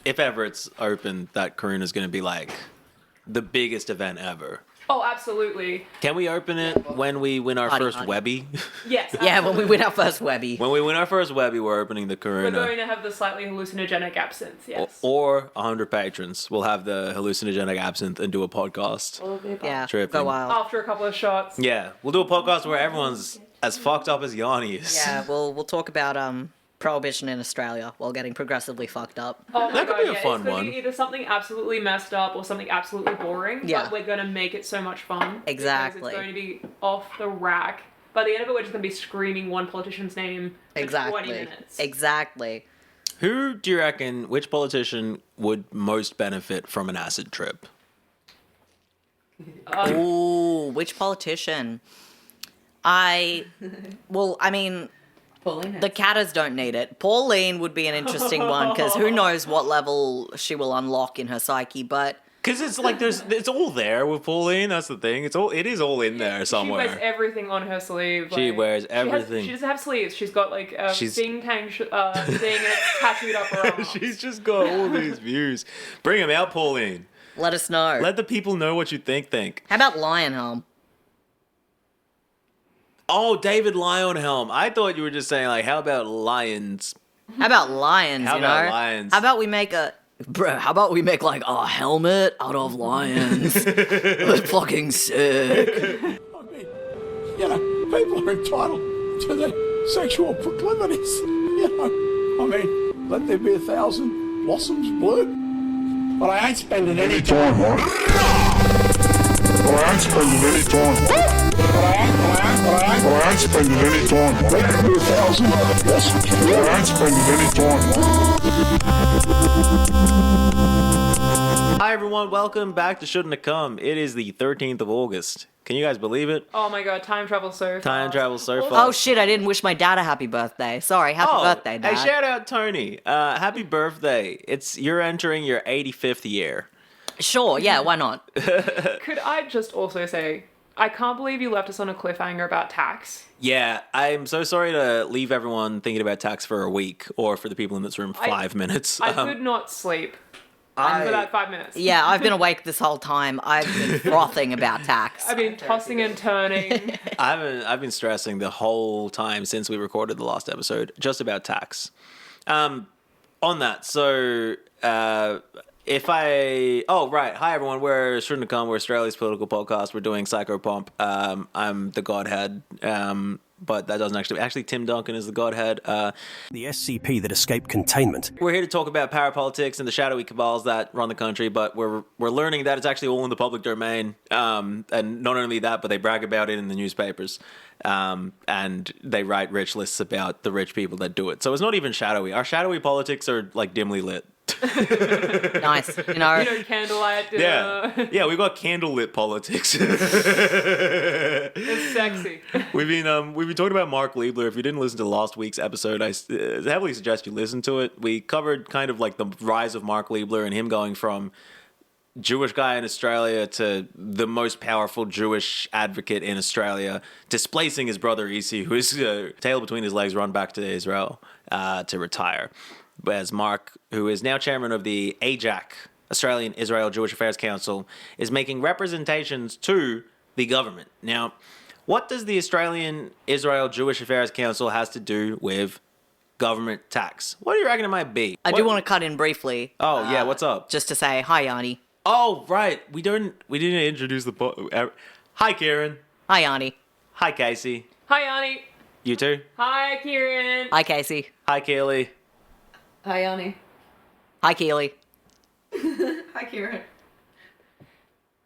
if ever it's open, that Karuna is going to be like the biggest event ever. Oh, absolutely. Can we open it when we win our first Webby? Yes. Yeah, when we win our first Webby. When we win our first Webby, we're opening the We're Karuna. going to have the slightly hallucinogenic absinthe, yes. Or 100 patrons. We'll have the hallucinogenic absinthe and do a podcast. Yeah, Tripping. go wild. After a couple of shots. Yeah, we'll do a podcast where everyone's as fucked up as Yanni is. Yeah, we'll talk about prohibition in Australia while getting progressively fucked up. Oh my That could God, be a yeah. fun It's going one. to be either something absolutely messed up or something absolutely boring. Yeah. But we're going to make it so much fun. Exactly. Because it's going to be off the rack. By the end of it, we're just going to be screaming one politician's name for 20 minutes. Exactly. Who do you reckon, which politician would most benefit from an acid trip? Ooh, which politician? I mean, Pauline the Catters don't need it. Pauline would be an interesting one because who knows what level she will unlock in her psyche, but Because it's like it's all there with Pauline. That's the thing. It is all in there somewhere. She wears everything on her sleeve. She wears everything. She doesn't have sleeves. She's got like a Sing Tang thing and it's tattooed up her arm. She's just got all these views. Bring them out, Pauline. let us know. Let the people know what you think. How about Lionhelm? Oh, David Lionhelm. I thought you were just saying, like, how about lions? How about lions, How you know? about lions? How about we make like a helmet out of lions? That's fucking sick. I mean, you know, people are entitled to their sexual proclivities. You know, I mean, let there be 1,000 blossoms bloom. But I ain't spending any time on it. But I ain't spending any time on it. But I ain't spending any time on it. Let there be 1,000 blossoms bloom. But I ain't spending any time on it. Hi, everyone. Welcome back to Shouldn'ta. It is the 13th of August. Can you guys believe it? Oh my God, time travels so fast. Time travels so fast. Oh shit, I didn't wish my dad a happy birthday. Sorry, happy birthday, Dad. Hey, shout out Tony. Happy birthday. You're entering your 85th year. Sure, yeah, why not? Could I just also say, I can't believe you left us on a cliffhanger about tax. Yeah, I'm so sorry to leave everyone thinking about tax for a week, or for the people in this room, 5 minutes. I could not sleep for that 5 minutes. Yeah, I've been awake this whole time. I've been frothing about tax. I've been tossing and turning. I've been stressing the whole time since we recorded the last episode just about tax. On that, so hi everyone, we're Shouldn'ta, we're Australia's political podcast. We're doing Psychopomp. I'm the Godhead, but that doesn't actually Tim Duncan is the Godhead. The SCP that escaped containment. We're here to talk about parapolitics and the shadowy cabals that run the country, but we're learning that it's actually all in the public domain. And not only that, but they brag about it in the newspapers. And they write rich lists about the rich people that do it. So it's not even shadowy. Our shadowy politics are like dimly lit. Nice, you know. Candlelight dinner. Yeah, we've got candlelit politics. It's sexy. We've been talking about Mark Leibler. If you didn't listen to last week's episode, I heavily suggest you listen to it. We covered kind of like the rise of Mark Leibler and him going from Jewish guy in Australia to the most powerful Jewish advocate in Australia, displacing his brother Isi, who is tail between his legs, run back to Israel to retire. As Mark, who is now chairman of the AJAC, Australian Israel Jewish Affairs Council, is making representations to the government. Now, what does the Australian Israel Jewish Affairs Council has to do with government tax? What do you reckon it might be? I do want to cut in briefly. Oh, yeah, what's up? Just to say, hi, Yanni. Oh, right. We didn't introduce the... Hi, Kieran. Hi, Yanni. Hi, Casey. Hi, Annie. You too. Hi, Kieran. Hi, Casey. Hi, Kaylee. Hi, Yanni. Hi, Keely. Hi, Kieran.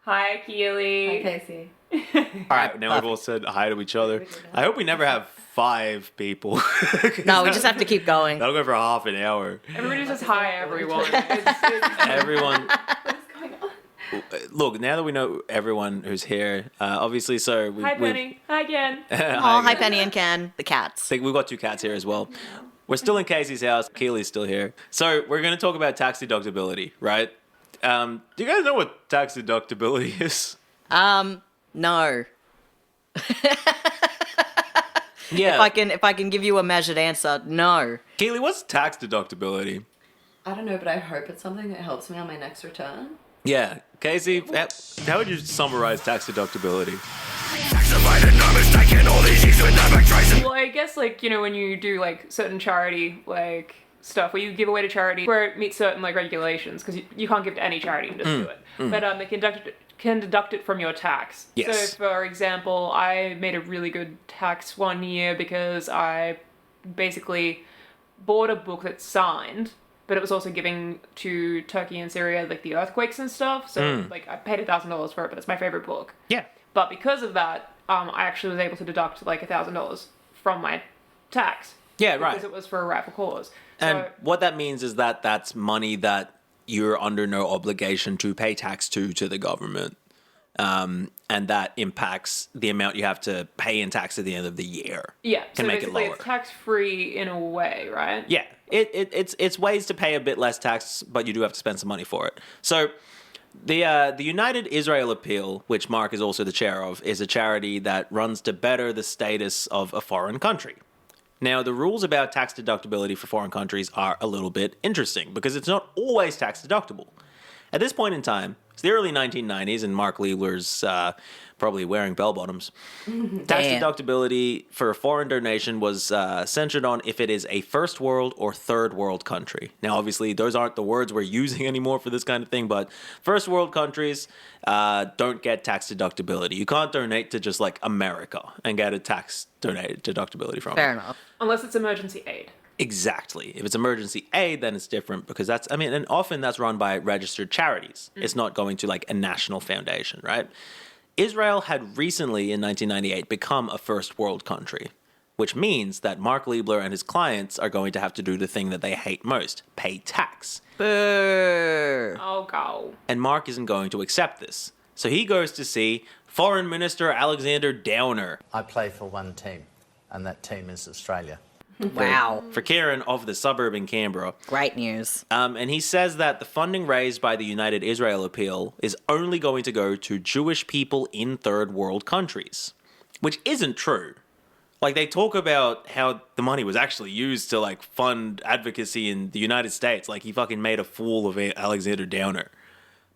Hi, Keely. Hi, Casey. All right, now we've all said hi to each other. I hope we never have 5 people. No, we just have to keep going. That'll go for half an hour. Everybody says hi, everyone. Everyone... What's going on? Look, now that we know everyone who's here, obviously, so... Hi, Penny. Hi, Ken. Hi, Penny and Ken, the cats. We've got 2 cats here as well. We're still in Casey's house. Keely's still here. So we're going to talk about tax deductibility, right? Do you guys know what tax deductibility is? No. Yeah. If I can give you a measured answer, no. Keely, what's tax deductibility? I don't know, but I hope it's something that helps me on my next return. Yeah. Casey, how would you summarize tax deductibility? Well, I guess, like, you know, when you do, like, certain charity, like, stuff where you give away to charity where it meets certain, like, regulations, because you can't give to any charity and just do it. But they can deduct it from your tax. Yes. So, for example, I made a really good tax one year because I basically bought a book that's signed, but it was also giving to Turkey and Syria, like, the earthquakes and stuff. So, like, I paid $1,000 for it, but it's my favorite book. Yeah. But because of that, I actually was able to deduct, like, $1,000 from my tax. Yeah, right. Because it was for a rightful cause. And So, what that means is that that's money that you're under no obligation to pay tax to the government. And that impacts the amount you have to pay in tax at the end of the year. yeah, Can so make it basically lower. it's tax-free in a way, right? Yeah, it's ways to pay a bit less tax, but you do have to spend some money for it. So the United Israel Appeal, which Mark is also the chair of, is a charity that runs to better the status of a foreign country. Now, the rules about tax deductibility for foreign countries are a little bit interesting because it's not always tax deductible. At this point in time, it's the early 1990s, and Mark Leibler's probably wearing bell-bottoms. Tax deductibility for a foreign donation was centered on if it is a first world or third world country. Now, obviously, those aren't the words we're using anymore for this kind of thing, but first world countries don't get tax deductibility. You can't donate to just, like, America and get a tax deductibility from it. Fair enough. Unless it's emergency aid. Exactly. If it's emergency aid, then it's different because and often that's run by registered charities. It's not going to like a national foundation, right? Israel had recently in 1998 become a first world country, which means that Mark Leibler and his clients are going to have to do the thing that they hate most, pay tax. Boo. Oh, go. And Mark isn't going to accept this. So he goes to see Foreign Minister Alexander Downer. I play for one team, and that team is Australia. Wow. For Kieran of the suburb in Canberra. Great news. And he says that the funding raised by the United Israel Appeal is only going to go to Jewish people in third world countries, which isn't true. Like, they talk about how the money was actually used to, like, fund advocacy in the United States. Like, he fucking made a fool of Alexander Downer.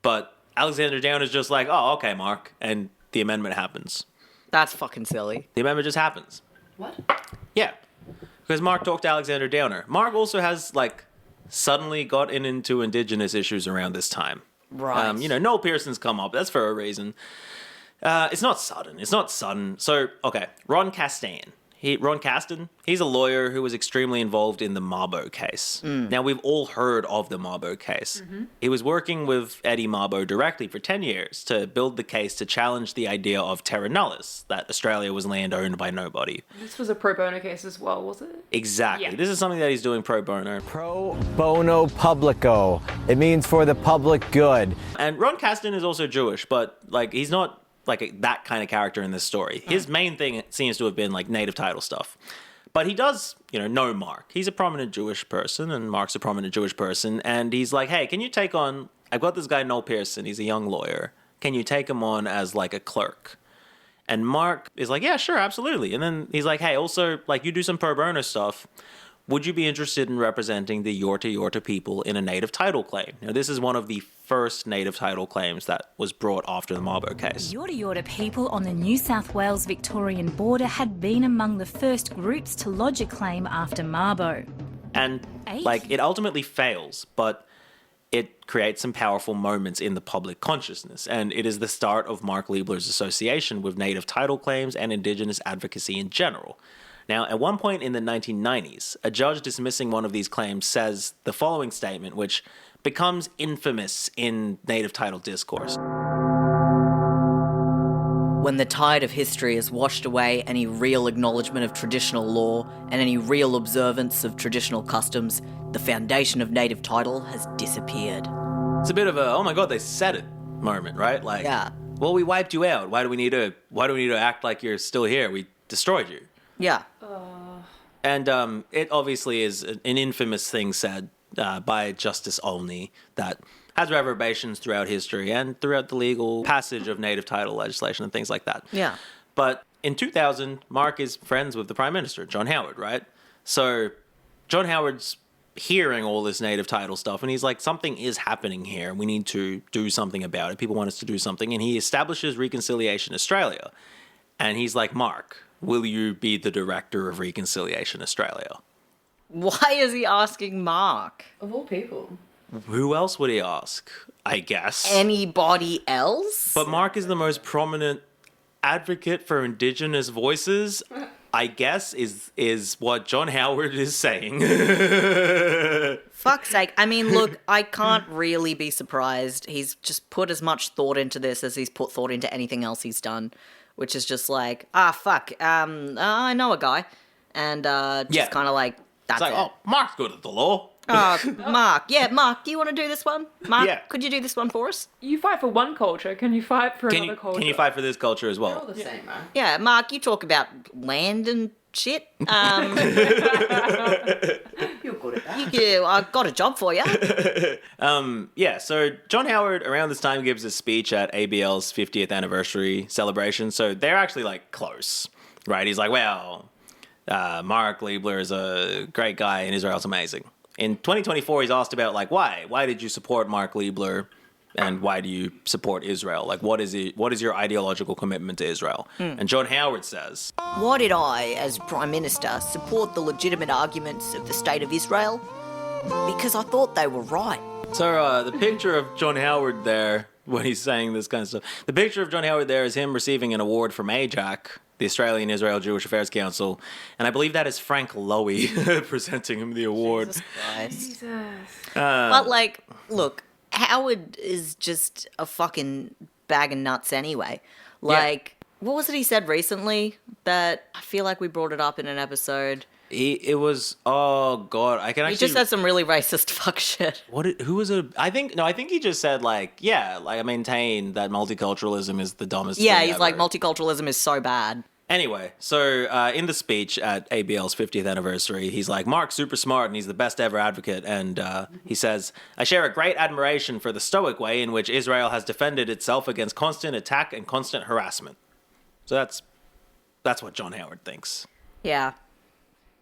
But Alexander Downer's just like, oh, okay, Mark. And the amendment happens. That's fucking silly. The amendment just happens. What? Yeah. Because Mark talked to Alexander Downer. Mark also has, like, suddenly gotten into Indigenous issues around this time. Right. Noel Pearson's come up. That's for a reason. It's not sudden. So, okay, Ron Castan, he's a lawyer who was extremely involved in the Mabo case. Now, we've all heard of the Mabo case. He was working with Eddie Mabo directly for 10 years to build the case to challenge the idea of terra nullius, that Australia was land owned by nobody. This was a pro bono case as well, was it? Exactly. Yeah. This is something that he's doing pro bono. Pro bono publico. It means for the public good. And Ron Castan is also Jewish, but, like, he's not like that kind of character in this story. His main thing seems to have been like native title stuff. But he does, know Mark. He's a prominent Jewish person, and Mark's a prominent Jewish person. And he's like, hey, can you take on, I've got this guy, Noel Pearson. He's a young lawyer. Can you take him on as like a clerk? And Mark is like, yeah, sure, absolutely. And then he's like, hey, also, like, you do some pro bono stuff. Would you be interested in representing the Yorta people in a native title claim? Now, this is one of the first native title claims that was brought after the Mabo case. Yorta people on the New South Wales-Victorian border had been among the first groups to lodge a claim after Mabo. And, like, it ultimately fails, but it creates some powerful moments in the public consciousness, and it is the start of Mark Leibler's association with native title claims and Indigenous advocacy in general. Now, at one point in the 1990s, a judge dismissing one of these claims says the following statement, which becomes infamous in native title discourse. When the tide of history has washed away any real acknowledgement of traditional law and any real observance of traditional customs, the foundation of native title has disappeared. It's a bit of a, oh my god, they said it moment, right? Like, Yeah. Well, we wiped you out. Why do we need to act like you're still here? We destroyed you. Yeah. And it obviously is an infamous thing said by Justice Olney that has reverberations throughout history and throughout the legal passage of native title legislation and things like that. Yeah. But in 2000, Mark is friends with the Prime Minister, John Howard, right? So John Howard's hearing all this native title stuff, and he's like, something is happening here. We need to do something about it. People want us to do something. And he establishes Reconciliation Australia. And he's like, Mark, will you be the director of Reconciliation Australia? Why is he asking Mark? Of all people. Who else would he ask? I guess. Anybody else? But Mark is the most prominent advocate for Indigenous voices, I guess, is what John Howard is saying. Fuck's sake. I mean, look, I can't really be surprised. He's just put as much thought into this as he's put thought into anything else he's done, which is just like, I know a guy. And just kind of like, that's it's like, it. oh, Mark's good at the law. Mark. Yeah, Mark, do you want to do this one? Mark, Yeah. could you do this one for us? You fight for one culture. Can you fight for another culture? Can you fight for this culture as They're all well? the same, man. Yeah, Mark, you talk about land and shit. You're good at that. I've got a job for you. Yeah, so John Howard around this time gives a speech at ABL's 50th anniversary celebration. So they're actually like close, right? He's like, well, Mark Leibler is a great guy and Israel's amazing. In 2024, he's asked about like, why? Why did you support Mark Leibler? And why do you support Israel? Like, what is your ideological commitment to Israel? And John Howard says, Why did I, as Prime Minister, support the legitimate arguments of the State of Israel? Because I thought they were right. so the picture of John Howard there, when he's saying this kind of stuff, the picture of John Howard there is him receiving an award from AJAC, the Australian Israel Jewish Affairs Council, and I believe that is Frank Lowy presenting him the award. Jesus Christ. Jesus. But, like, look, Howard is just a fucking bag of nuts anyway. Like, what was it he said recently that I feel like we brought it up in an episode? It was, oh god, I can He actually. just said some really racist fuck shit. Who was it? I think he just said like, yeah, like I maintain that multiculturalism is the dumbest. Yeah, thing he's ever. like, multiculturalism is so bad. Anyway, so in the speech at ABL's 50th anniversary, he's like, Mark's super smart and he's the best ever advocate. And he says, I share a great admiration for the stoic way in which Israel has defended itself against constant attack and constant harassment. So that's what John Howard thinks. Yeah.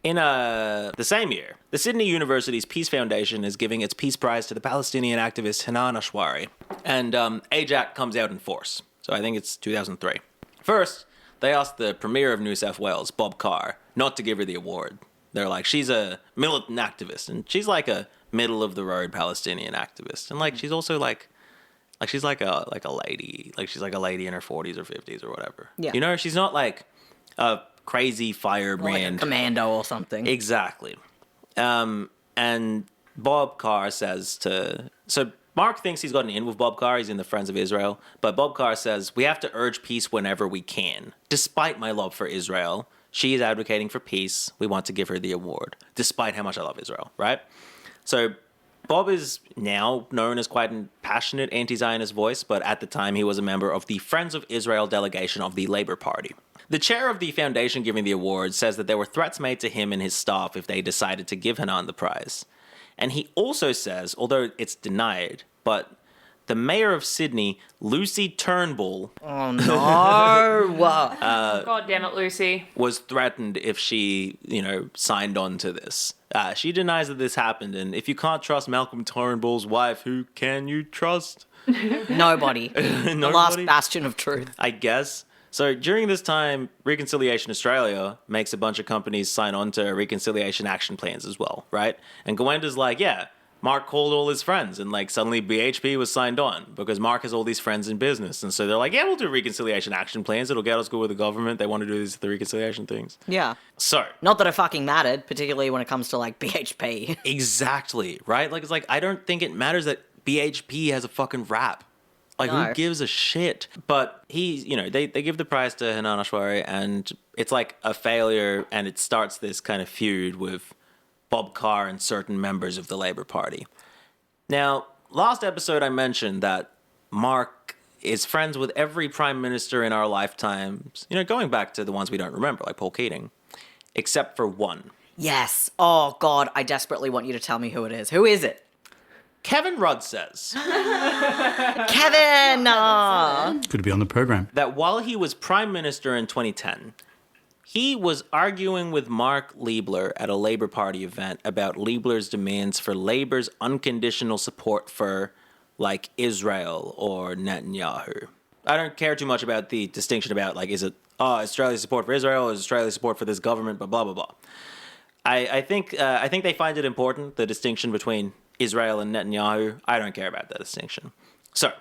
In the same year, the Sydney University's Peace Foundation is giving its Peace Prize to the Palestinian activist Hanan Ashwari. And AJAC comes out in force. So I think it's 2003. First, they asked the Premier of New South Wales, Bob Carr, not to give her the award. They're like, she's a militant activist, and she's like a middle-of-the-road Palestinian activist. And, like, she's also, like she's like a lady. Like, she's like a lady in her 40s or 50s or whatever. Yeah. You know, she's not, like, a crazy Like firebrand. a commando or something. Exactly. And Bob Carr says so Mark thinks he's gotten in with Bob Carr. He's in the Friends of Israel. But Bob Carr says, we have to urge peace whenever we can. Despite my love for Israel, she is advocating for peace. We want to give her the award, despite how much I love Israel, right? So Bob is now known as quite a passionate anti-Zionist voice, but at the time he was a member of the Friends of Israel delegation of the Labour Party. The chair of the foundation giving the award says that there were threats made to him and his staff if they decided to give Hanan the prize. And he also says, although it's denied, but the mayor of Sydney, Lucy Turnbull, Oh, no. God damn it, Lucy. was threatened if she, signed on to this. She denies that this happened, and if you can't trust Malcolm Turnbull's wife, who can you trust? Nobody. The last bastion of truth. I guess. So during this time, Reconciliation Australia makes a bunch of companies sign on to reconciliation action plans as well, right? And Gwenda's like, yeah, Mark called all his friends, and like suddenly BHP was signed on because Mark has all these friends in business. And so they're like, yeah, we'll do reconciliation action plans. It'll get us good with the government. They want to do the reconciliation things. Yeah. So. Not that it fucking mattered, particularly when it comes to like BHP. Exactly, right? Like, it's like, I don't think it matters that BHP has a fucking rap. Like, No. who gives a shit? But they give the prize to Hanan Ashwari, and it's like a failure, and it starts this kind of feud with Bob Carr and certain members of the Labour Party. Now, last episode I mentioned that Mark is friends with every prime minister in our lifetimes, going back to the ones we don't remember, like Paul Keating, except for one. Yes. Oh, God, I desperately want you to tell me who it is. Who is it? Kevin Rudd says Kevin! Good to be on the program. that while he was prime minister in 2010, he was arguing with Mark Leibler at a Labour Party event about Leibler's demands for Labour's unconditional support for, like, Israel or Netanyahu. I don't care too much about the distinction about, like, is it Australia's support for Israel or is Australia's support for this government, but blah, blah, blah. I think they find it important, the distinction between Israel and Netanyahu. I don't care about that distinction. So,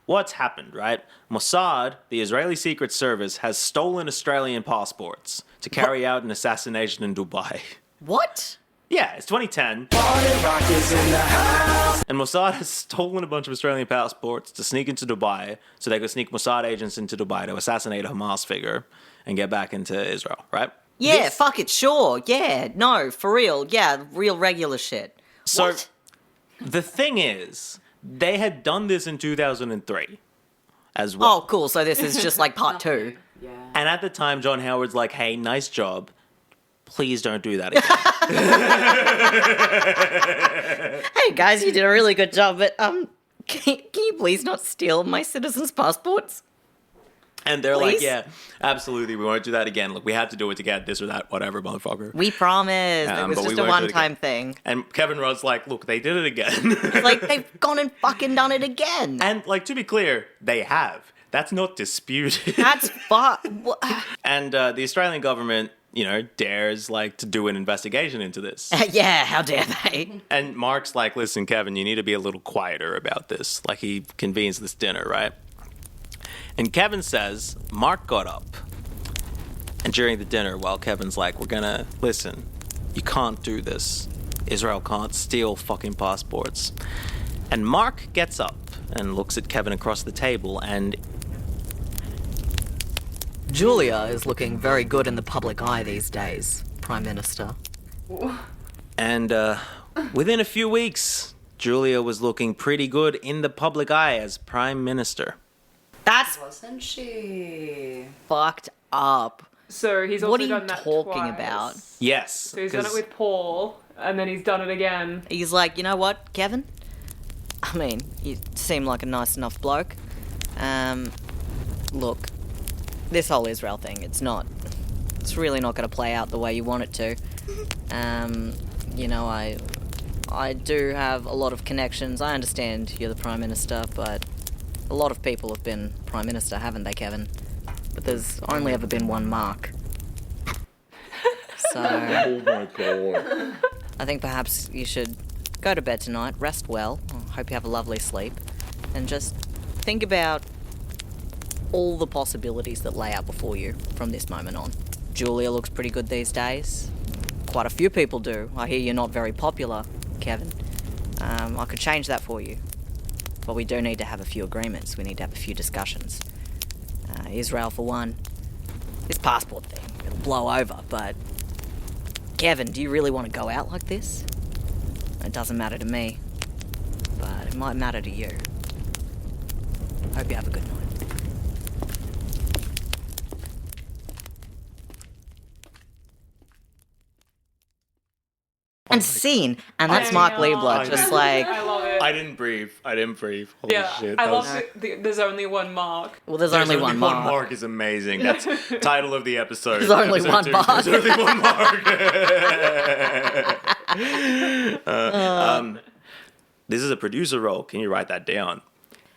what's happened, right? Mossad, the Israeli Secret Service, has stolen Australian passports to carry out an assassination in Dubai. What? Yeah, it's 2010. And Mossad has stolen a bunch of Australian passports to sneak into Dubai so they could sneak Mossad agents into Dubai to assassinate a Hamas figure and get back into Israel, right? Yeah, fuck it, sure. Yeah, no, for real. Yeah, real regular shit. So, What? the thing is, they had done this in 2003 as well. Oh, cool. So this is just like part 2. Yeah. And at the time, John Howard's like, hey, nice job. Please don't do that again. Hey guys, you did a really good job, but can you please not steal my citizens' passports? And they're like, Please? yeah, absolutely. We won't do that again. Look, we had to do it to get this or that, whatever, motherfucker. We promised. It was but we just a won't do it one-time again. thing. And Kevin Rudd's like, look, they did it again. Like, they've gone and fucking done it again. And, like, to be clear, they have. That's not disputed. That's And the Australian government, you know, dares, like, to do an investigation into this. Yeah, how dare they? And Mark's like, listen, Kevin, you need to be a little quieter about this. Like, he convenes this dinner, right? And Kevin says, Mark got up. And during the dinner, while Kevin's like, we're gonna, listen, you can't do this. Israel can't steal fucking passports. And Mark gets up and looks at Kevin across the table, and Julia is looking very good in the public eye these days, Prime Minister. And within a few weeks, Julia was looking pretty good in the public eye as Prime Minister. That's Wasn't she? fucked up. So he's also What are you done that talking twice. about? Yes. So he's done it with Paul, and then he's done it again. He's like, you know what, Kevin? I mean, you seem like a nice enough bloke. Look, this whole Israel thing, it's really not going to play out the way you want it to. You know, I do have a lot of connections. I understand you're the Prime Minister, but a lot of people have been Prime Minister, haven't they, Kevin? But there's only ever been one Mark. So, Oh my god. I think perhaps you should go to bed tonight, rest well, I hope you have a lovely sleep, and just think about all the possibilities that lay out before you from this moment on. Julia looks pretty good these days. Quite a few people do. I hear you're not very popular, Kevin. I could change that for you. But we do need to have a few agreements. We need to have a few discussions. Israel, for one. This passport thing, it'll blow over, but... Kevin, do you really want to go out like this? It doesn't matter to me, but it might matter to you. Hope you have a good night. And scene, and that's Mark Leibler, just like... I love it. I didn't breathe. Holy Yeah, shit. I that love was- that there's only one Mark. Well, there's only one Mark. Mark is amazing. That's title of the episode. There's only Episode one 2. Mark. There's only one Mark. This is a producer role. Can you write that down?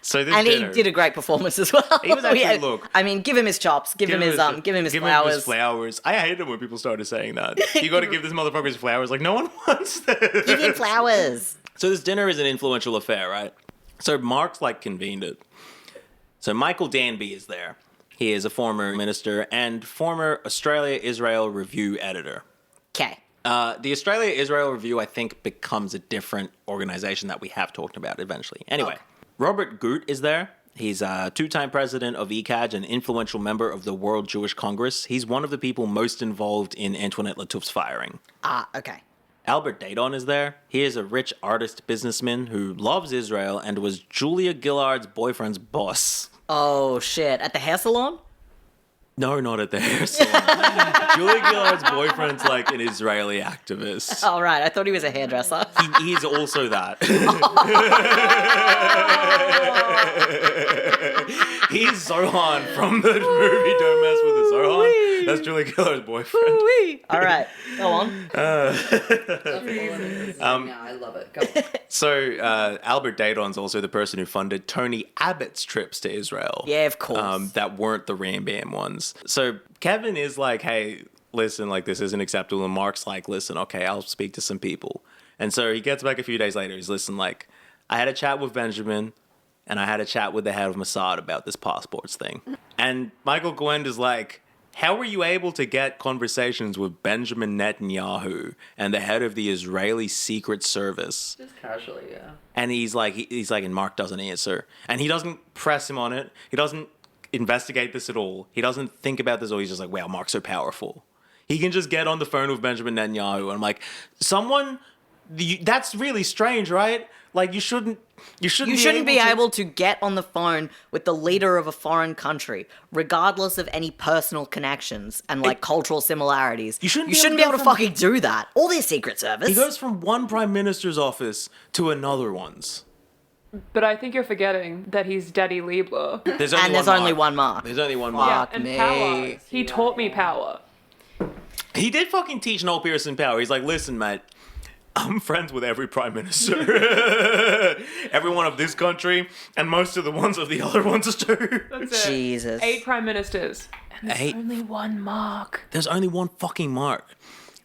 So this And dinner, he did a great performance as well. He was actually, Yeah, look- I mean, give him his chops, give him his flowers. flowers. I hated when people started saying that. You got to give this motherfucker his flowers. Like, no one wants this. Give him flowers. So this dinner is an influential affair, right? So Mark's like convened it. So Michael Danby is there. He is a former minister and former Australia-Israel Review editor. Okay. The Australia-Israel Review, I think, becomes a different organization that we have talked about eventually. Anyway, Robert Gut is there. He's a two-time president of ECAJ, an influential member of the World Jewish Congress. He's one of the people most involved in Antoinette Latouffe's firing. Okay. Albert Dadon is there. He is a rich artist businessman who loves Israel and was Julia Gillard's boyfriend's boss. Oh, shit. At the hair salon? No, not at the hair salon. Julia Gillard's boyfriend's like an Israeli activist. Oh, right. I thought he was a hairdresser. He's also that. He's Zohan from the movie Don't Mess with the Zohan. That's Julia Gillard's boyfriend. Woo-wee. All right, go on. I love it. Go on. So Albert Dadon's also the person who funded Tony Abbott's trips to Israel. Yeah, of course. That weren't the Ram Bam ones. So Kevin is like, hey, listen, like this isn't acceptable. And Mark's like, listen, okay, I'll speak to some people. And so he gets back a few days later. He's listen, like, I had a chat with Benjamin and I had a chat with the head of Mossad about this passports thing. And Michael Gwend is like, how were you able to get conversations with Benjamin Netanyahu and the head of the Israeli Secret Service? Just casually, yeah. And he's like, and Mark doesn't answer. And he doesn't press him on it. He doesn't investigate this at all. He doesn't think about this at all. He's just like, wow, Mark's so powerful. He can just get on the phone with Benjamin Netanyahu. And I'm like, that's really strange, right? Like, you shouldn't be able to get on the phone with the leader of a foreign country, regardless of any personal connections and cultural similarities. You shouldn't be able to fucking do that. Or their Secret Service. He goes from one prime minister's office to another one's. But I think you're forgetting that he's Daddy Leibler. There's only one Mark. There's only one Yeah, Mark. and power. He taught me power. He did fucking teach Noel Pearson power. He's like, listen, mate, I'm friends with every prime minister. Everyone of this country, and most of the ones of the other ones too. That's it. Jesus. 8 prime ministers. And there's 8? only one Mark. There's only one fucking Mark.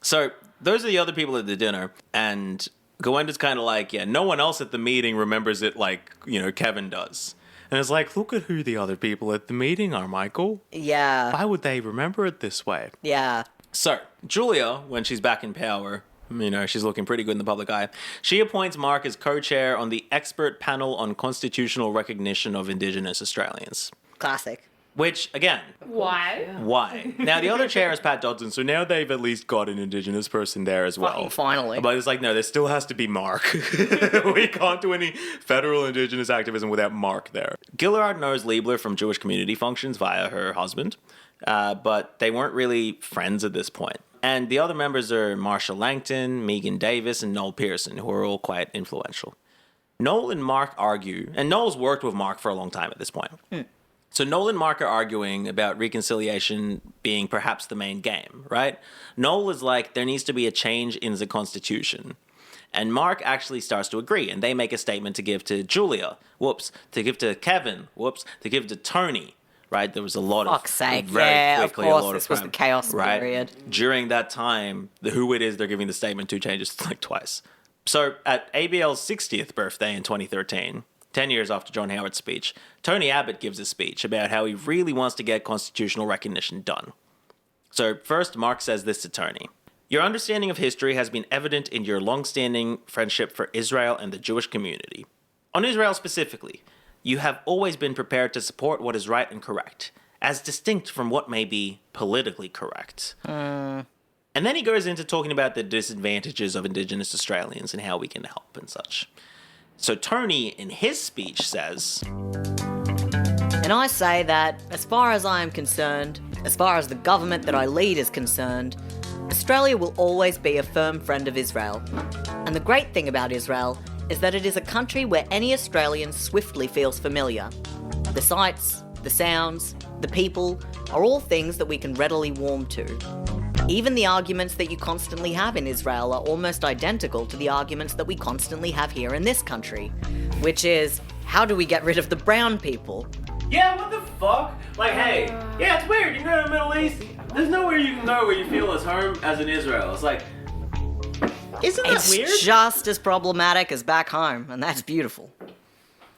So those are the other people at the dinner, and Gwenda's kind of like, yeah, no one else at the meeting remembers it like, Kevin does. And it's like, look at who the other people at the meeting are, Michael. Yeah. Why would they remember it this way? Yeah. So, Julia, when she's back in power, she's looking pretty good in the public eye. She appoints Mark as co-chair on the expert panel on constitutional recognition of Indigenous Australians. Classic. Which, again... Why? Why? Now, the other chair is Pat Dodson, so now they've at least got an Indigenous person there as well. Fucking finally. But it's like, no, there still has to be Mark. We can't do any federal Indigenous activism without Mark there. Gillard knows Leibler from Jewish community functions via her husband, but they weren't really friends at this point. And the other members are Marsha Langton, Megan Davis, and Noel Pearson, who are all quite influential. Noel and Mark argue, and Noel's worked with Mark for a long time at this point. So Noel and Mark are arguing about reconciliation being perhaps the main game, right? Noel is like, there needs to be a change in the Constitution. And Mark actually starts to agree, and they make a statement to give to Julia, to give to Kevin, to give to Tony, right? There was a lot Fuck's sake. very Of quickly, course, this was the chaos period. During that time, who it is they're giving the statement to changes like twice. So at ABL's 60th birthday in 2013, 10 years after John Howard's speech, Tony Abbott gives a speech about how he really wants to get constitutional recognition done. So first, Mark says this to Tony. Your understanding of history has been evident in your long-standing friendship for Israel and the Jewish community. On Israel specifically, you have always been prepared to support what is right and correct, as distinct from what may be politically correct. And then he goes into talking about the disadvantages of Indigenous Australians and how we can help and such. So Tony, in his speech, says... And I say that, as far as I am concerned, as far as the government that I lead is concerned, Australia will always be a firm friend of Israel. And the great thing about Israel is that it is a country where any Australian swiftly feels familiar. The sights, the sounds, the people are all things that we can readily warm to. Even the arguments that you constantly have in Israel are almost identical to the arguments that we constantly have here in this country, which is, how do we get rid of the brown people? Yeah, what the fuck? Like, hey, yeah, it's weird. You go to the Middle East, there's nowhere you can go where you feel as home as in Israel. It's like, isn't that weird? It's just as problematic as back home, and that's beautiful.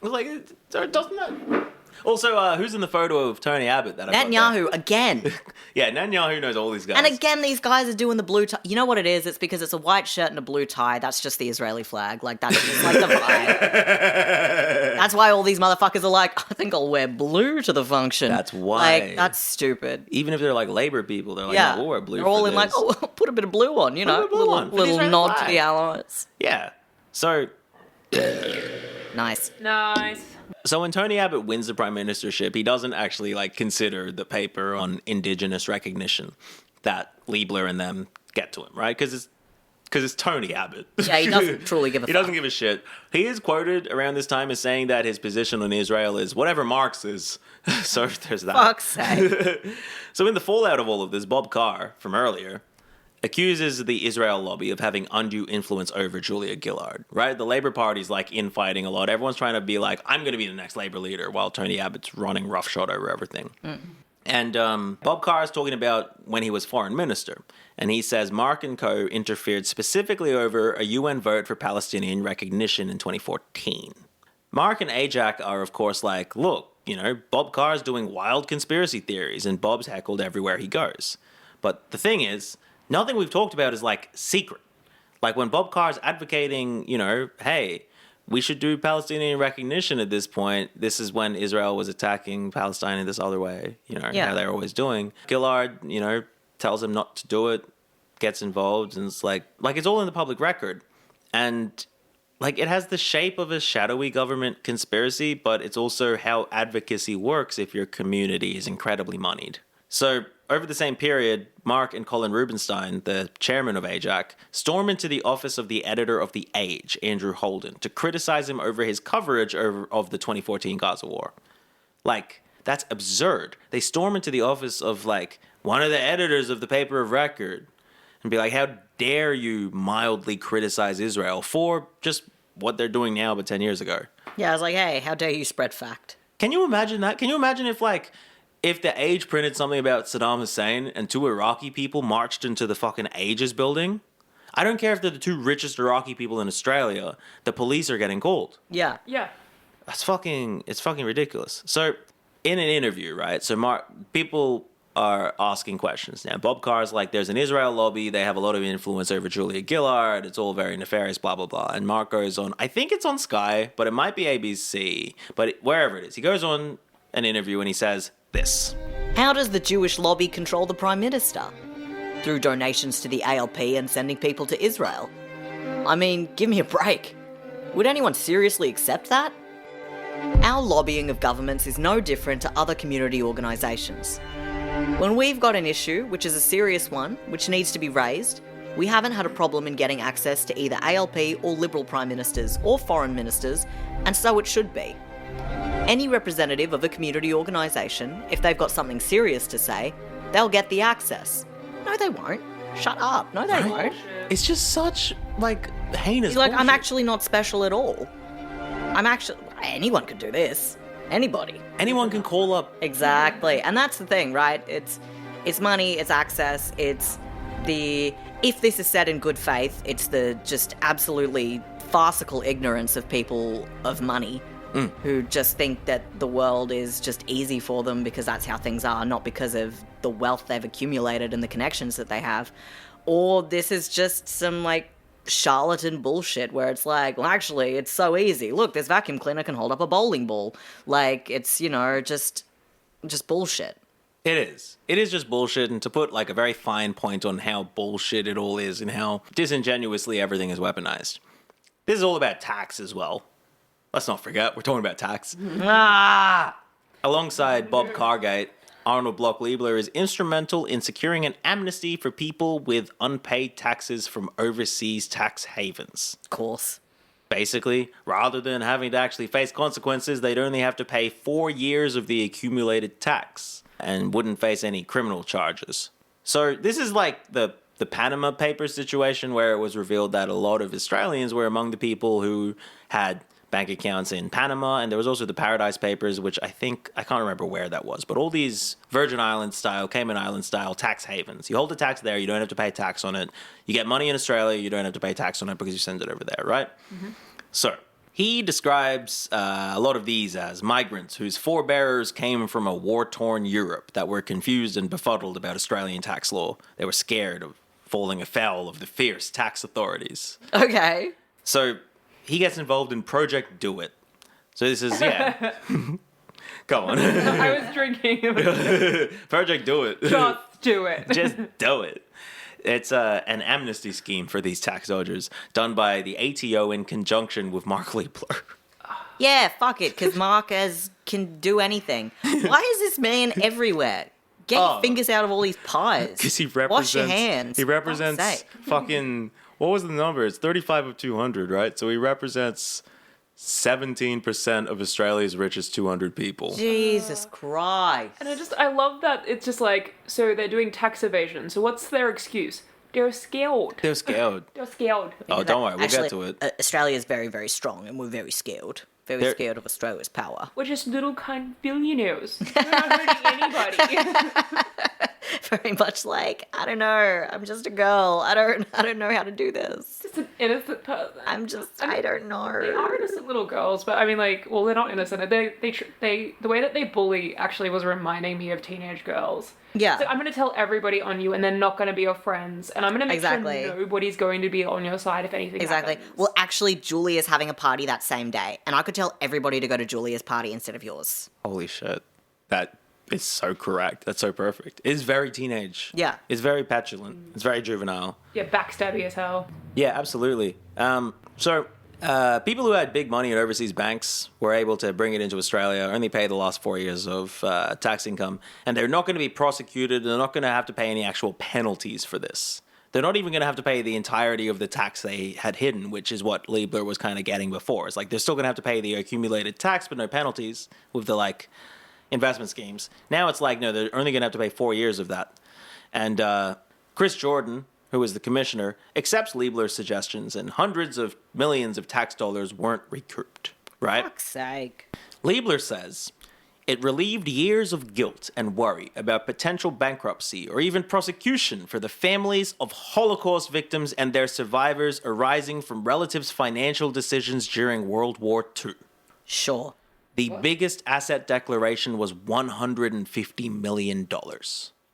It's like, doesn't that... Also, who's in the photo of Tony Abbott? Netanyahu, again. Yeah, Netanyahu knows all these guys. And again, these guys are doing the blue tie. You know what it is? It's because it's a white shirt and a blue tie. That's just the Israeli flag. Like, that's just like the vibe. That's why all these motherfuckers are like, I think I'll wear blue to the function. That's why. Like, that's stupid. Even if they're like Labor people, they're like, yeah, no, we'll wear blue. They're all in like, oh, put a bit of blue on, you know? Little nod to the Allies. Yeah. So... Nice. So when Tony Abbott wins the prime ministership, he doesn't actually consider the paper on Indigenous recognition that Leibler and them get to him, right? Because because it's Tony Abbott. Yeah, he doesn't truly give a He fuck. doesn't give a shit. He is quoted around this time as saying that his position on Israel is whatever Marx is. So there's that. Fuck's sake. So in the fallout of all of this, Bob Carr, from earlier, accuses the Israel lobby of having undue influence over Julia Gillard, right? The Labour Party's like infighting a lot. Everyone's trying to be like, I'm going to be the next Labour leader, while Tony Abbott's running roughshod over everything. And Bob Carr is talking about when he was foreign minister. And he says Mark and co. interfered specifically over a UN vote for Palestinian recognition in 2014. Mark and Ajax are, of course, like, look, you know, Bob Carr's doing wild conspiracy theories and Bob's heckled everywhere he goes. But the thing is, nothing we've talked about is, like, secret. Like, when Bob Carr's advocating, you know, hey, we should do Palestinian recognition at this point, this is when Israel was attacking Palestine in this other way, you know, how they're always doing. Gillard, you know, tells him not to do it, gets involved, and it's like it's all in the public record. And, like, it has the shape of a shadowy government conspiracy, but it's also how advocacy works if your community is incredibly moneyed. So, over the same period, Mark and Colin Rubenstein, the chairman of AJAC, storm into the office of the editor of The Age, Andrew Holden, to criticize him over his coverage of the 2014 Gaza war. Like, that's absurd. They storm into the office of, like, one of the editors of the paper of record and be like, how dare you mildly criticize Israel for just what they're doing now but 10 years ago? Yeah, I was like, hey, how dare you spread fact? Can you imagine that? Can you imagine if The Age printed something about Saddam Hussein and two Iraqi people marched into the fucking Ages building? I don't care if they're the two richest Iraqi people in Australia. The police are getting called. Yeah. Yeah. It's fucking ridiculous. So, in an interview, right? So, people are asking questions now. Bob Carr's like, there's an Israel lobby. They have a lot of influence over Julia Gillard. It's all very nefarious, blah, blah, blah. And Mark goes on, I think it's on Sky, but it might be ABC. But wherever it is, he goes on an interview and he says this. How does the Jewish lobby control the Prime Minister? Through donations to the ALP and sending people to Israel. I mean, give me a break. Would anyone seriously accept that? Our lobbying of governments is no different to other community organisations. When we've got an issue, which is a serious one, which needs to be raised, we haven't had a problem in getting access to either ALP or Liberal Prime Ministers or Foreign Ministers, and so it should be. Any representative of a community organisation, if they've got something serious to say, they'll get the access. No, they won't. Shut up. No, they won't. It's just such, like, heinous He's like, bullshit. I'm actually not special at all. Anyone could do this. Anybody. Anyone can call up. Exactly. And that's the thing, right? It's money, it's access, it's the... If this is said in good faith, it's the just absolutely farcical ignorance of people of money who just think that the world is just easy for them because that's how things are, not because of the wealth they've accumulated and the connections that they have. Or this is just some, like, charlatan bullshit where it's like, well, actually, it's so easy. Look, this vacuum cleaner can hold up a bowling ball. Like, it's, you know, just bullshit. It is. It is just bullshit, and to put, like, a very fine point on how bullshit it all is and how disingenuously everything is weaponized. This is all about tax as well. Let's not forget, we're talking about tax. Alongside Bob Cargate, Arnold Bloch Leibler is instrumental in securing an amnesty for people with unpaid taxes from overseas tax havens. Of course. Basically, rather than having to actually face consequences, they'd only have to pay 4 years of the accumulated tax and wouldn't face any criminal charges. So this is like the Panama Papers situation where it was revealed that a lot of Australians were among the people who had bank accounts in Panama, and there was also the Paradise Papers, which I can't remember where that was, but all these Virgin Island style, Cayman Island style tax havens. You hold the tax there, you don't have to pay tax on it. You get money in Australia, you don't have to pay tax on it because you send it over there, right? Mm-hmm. So, he describes a lot of these as migrants whose forebears came from a war-torn Europe that were confused and befuddled about Australian tax law. They were scared of falling afoul of the fierce tax authorities. Okay. So, he gets involved in Project Do It. So this is, yeah. Go on. I was drinking. Project Do It. Just do it. Just do it. It's an amnesty scheme for these tax dodgers done by the ATO in conjunction with Mark Leibler. Yeah, fuck it, because Mark can do anything. Why is this man everywhere? Get your fingers out of all these pies. Because he represents... Wash your hands. He represents fucking what was the number? It's 35 of 200, right? So he represents 17% of Australia's richest 200 people. Jesus Christ. And I love that it's just like, so they're doing tax evasion. So what's their excuse? They're scared. They're scared. They're scared. Oh, don't worry. We'll Actually, get to it. Australia is very, very strong, and we're very scared. Very scared of Australia's power. We're just little kind billionaires. We're not hurting anybody. Very much like, I don't know. I'm just a girl. I don't know how to do this. Just an innocent person. I don't know. They are innocent little girls, but I mean, like, well, they're not innocent. They the way that they bully actually was reminding me of teenage girls. Yeah. So I'm going to tell everybody on you, and they're not going to be your friends, and I'm going to make Exactly. sure nobody's going to be on your side if anything Exactly. happens. Well, actually, Julia's having a party that same day, and I could tell everybody to go to Julia's party instead of yours. Holy shit. That is so correct. That's so perfect. It's very teenage. Yeah. It's very petulant. It's very juvenile. Yeah, backstabby as hell. Yeah, absolutely. People who had big money at overseas banks were able to bring it into Australia, only pay the last 4 years of tax income, and they're not going to be prosecuted. They're not going to have to pay any actual penalties for this. They're not even going to have to pay the entirety of the tax they had hidden, which is what Leibler was kind of getting before. It's like they're still going to have to pay the accumulated tax, but no penalties with the investment schemes. Now it's like, no, they're only going to have to pay 4 years of that. And Chris Jordan, who is the commissioner, accepts Leibler's suggestions, and hundreds of millions of tax dollars weren't recouped, right? Fuck's sake. Leibler says it relieved years of guilt and worry about potential bankruptcy or even prosecution for the families of Holocaust victims and their survivors arising from relatives' financial decisions during World War II. Sure. The biggest asset declaration was $150 million.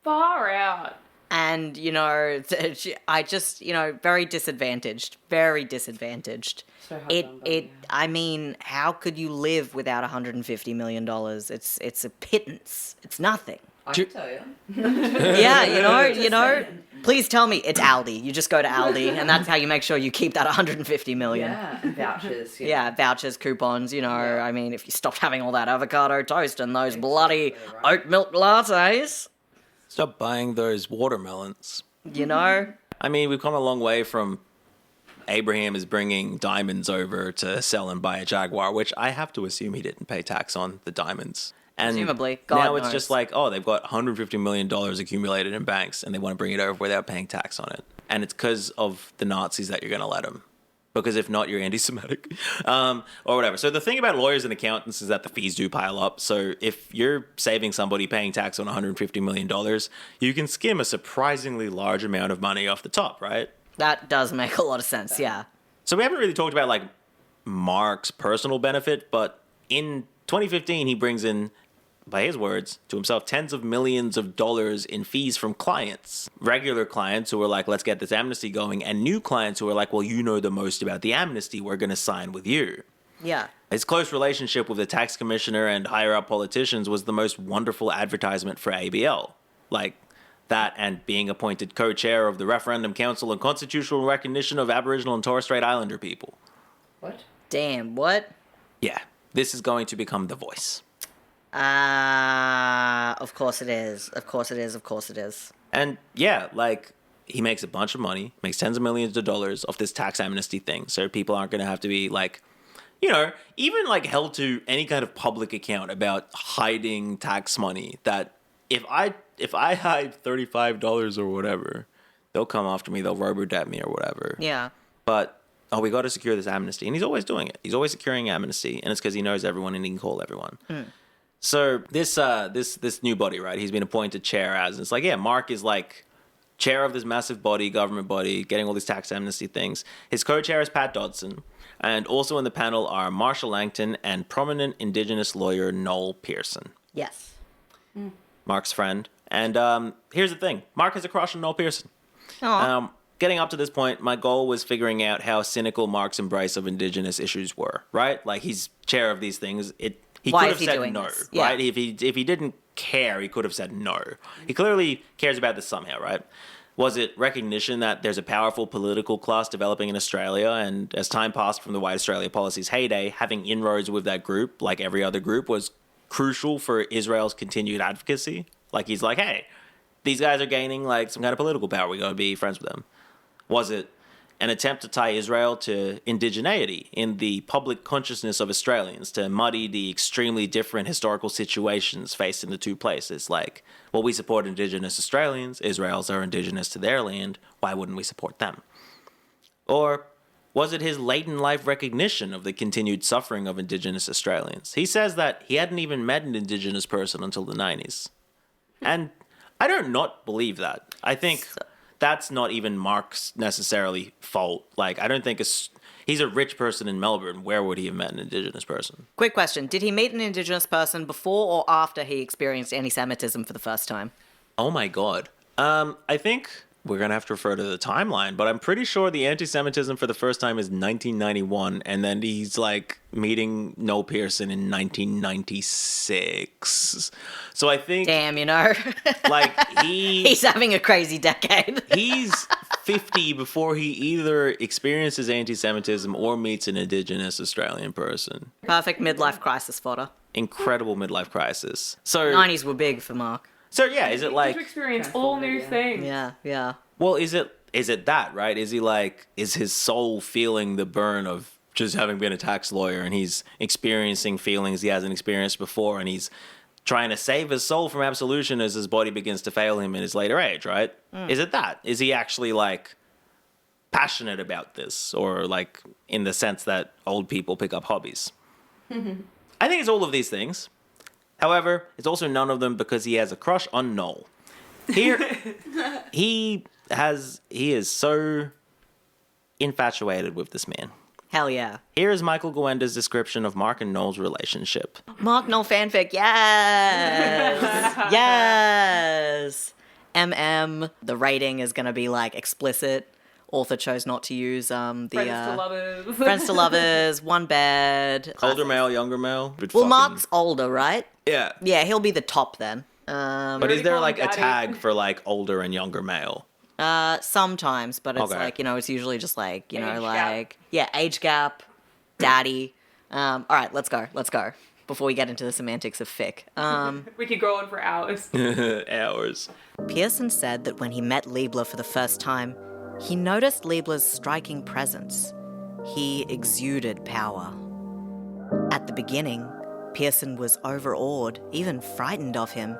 Far out. And, I just, very disadvantaged. Very disadvantaged. So hard done by you. I mean, how could you live without $150 million? It's a pittance. It's nothing. I can tell you. Yeah, please tell me it's Aldi. You just go to Aldi, and that's how you make sure you keep that $150 million. Yeah, and vouchers. Yeah, vouchers, coupons, I mean, if you stopped having all that avocado toast and those bloody oat milk lattes, Stop buying those watermelons. I mean, we've come a long way from Abraham is bringing diamonds over to sell and buy a Jaguar, which I have to assume he didn't pay tax on the diamonds. And Presumably. God now it's knows. just like, oh, they've got $150 million accumulated in banks and they want to bring it over without paying tax on it. And it's because of the Nazis that you're going to let them. Because if not, you're anti-Semitic. Or whatever. So the thing about lawyers and accountants is that the fees do pile up. So if you're saving somebody paying tax on $150 million, you can skim a surprisingly large amount of money off the top, right? that does make a lot of sense, yeah. So we haven't really talked about Mark's personal benefit, but in 2015 he brings in, by his words, to himself tens of millions of dollars in fees from clients. Regular clients who were like, let's get this amnesty going, and new clients who were like, well, you know the most about the amnesty, we're going to sign with you. Yeah. His close relationship with the tax commissioner and higher up politicians was the most wonderful advertisement for ABL. That and being appointed co-chair of the Referendum Council on Constitutional Recognition of Aboriginal and Torres Strait Islander people. What? Damn, what? Yeah, this is going to become the voice. Of course it is. Of course it is. Of course it is. And yeah, he makes a bunch of money, makes tens of millions of dollars off this tax amnesty thing. So people aren't going to have to be even held to any kind of public account about hiding tax money. That if I hide $35 or whatever, they'll come after me, they'll robo-debt me or whatever. Yeah. But, we got to secure this amnesty. And he's always doing it. He's always securing amnesty. And it's because he knows everyone and he can call everyone. So this new body, right, he's been appointed chair as. And it's Mark is chair of this massive body, government body, getting all these tax amnesty things. His co-chair is Pat Dodson. And also in the panel are Marshall Langton and prominent Indigenous lawyer Noel Pearson. Yes. Mark's friend. And here's the thing. Mark has a crush on Noel Pearson. Aw. Getting up to this point, my goal was figuring out how cynical Mark's embrace of Indigenous issues were, right? He's chair of these things. He Why could is have he said doing no, this? Yeah. right? If he didn't care, he could have said no. He clearly cares about this somehow, right? Was it recognition that there's a powerful political class developing in Australia, and as time passed from the White Australia policy's heyday, having inroads with that group, like every other group, was crucial for Israel's continued advocacy? He's hey, these guys are gaining some kind of political power. We got to be friends with them. Was it an attempt to tie Israel to indigeneity in the public consciousness of Australians, to muddy the extremely different historical situations faced in the two places. Like, well, we support Indigenous Australians, Israelis are indigenous to their land, why wouldn't we support them? Or was it his latent life recognition of the continued suffering of Indigenous Australians? He says that he hadn't even met an Indigenous person until the 90s. And I don't not believe that. I think that's not even Mark's necessarily fault. Like, I don't think he's a rich person in Melbourne. Where would he have met an Indigenous person? Quick question. Did he meet an Indigenous person before or after he experienced anti-Semitism for the first time? Oh my God. I think we're going to have to refer to the timeline, but I'm pretty sure the anti-Semitism for the first time is 1991, and then he's like meeting Noel Pearson in 1996. So I think... Damn, you know. Like, he's having a crazy decade. He's 50 before he either experiences anti-Semitism or meets an Indigenous Australian person. Perfect midlife crisis fodder. Incredible midlife crisis. So 90s were big for Mark. So yeah, is it like... To experience all new things. Yeah. Well, is it that, right? Is his soul feeling the burn of just having been a tax lawyer, and he's experiencing feelings he hasn't experienced before, and he's trying to save his soul from absolution as his body begins to fail him in his later age, right? Is it that? Is he actually like passionate about this, or like in the sense that old people pick up hobbies? I think it's all of these things. However, it's also none of them because he has a crush on Noel. Here, he is so infatuated with this man. Hell yeah. Here is Michael Goenda's description of Mark and Noel's relationship. Mark Noel fanfic, yes! Yes! The rating is going to be like explicit. Author chose not to use Friends to lovers. Friends to lovers, one bed. Older male, younger male. Well, Mark's older, right? Yeah. Yeah, he'll be the top then. But is there like a tag for like older and younger male? Sometimes, but it's Okay. like, it's usually just like, Age gap. like, yeah, age gap, daddy. All right, let's go. Before we get into the semantics of fic. We could go on for hours. Hours. Pearson said that when he met Leibler for the first time, he noticed Leibler's striking presence. He exuded power. At the beginning, Pearson was overawed, even frightened of him.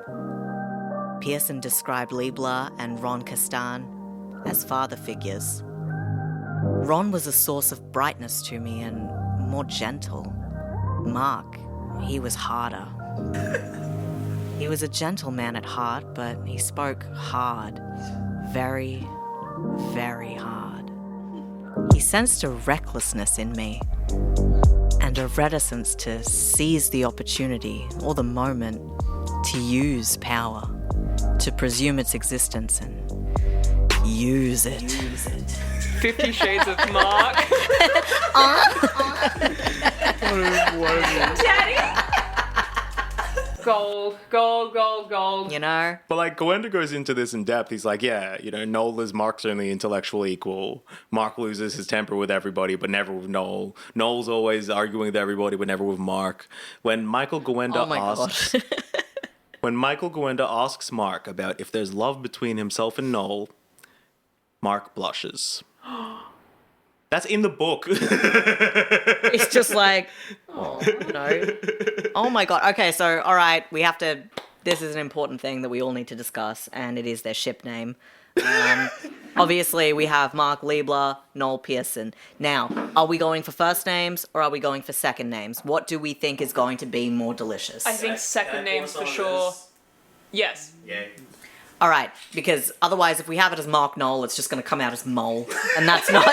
Pearson described Leibler and Ron Castan as father figures. Ron was a source of brightness to me and more gentle. Mark, he was harder. He was a gentleman at heart, but he spoke hard. Very, very hard. He sensed a recklessness in me and a reticence to seize the opportunity or the moment to use power, to presume its existence and use it. 50 Shades of Mark. Daddy! Gold. You know? But like Goenda goes into this in depth. He's like, yeah, Noel is Mark's only intellectual equal. Mark loses his temper with everybody, but never with Noel. Noel's always arguing with everybody, but never with Mark. When Michael Goenda when Michael Goenda asks Mark about if there's love between himself and Noel, Mark blushes. That's in the book. It's just like, oh, no. Oh my God. Okay, so, all right, this is an important thing that we all need to discuss, and it is their ship name. Obviously, we have Mark Leibler, Noel Pearson. Now, are we going for first names or are we going for second names? What do we think is going to be more delicious? I think second names for sure. Yes. Yeah. All right, because otherwise, if we have it as Mark Noel, it's just going to come out as Mole, and that's not...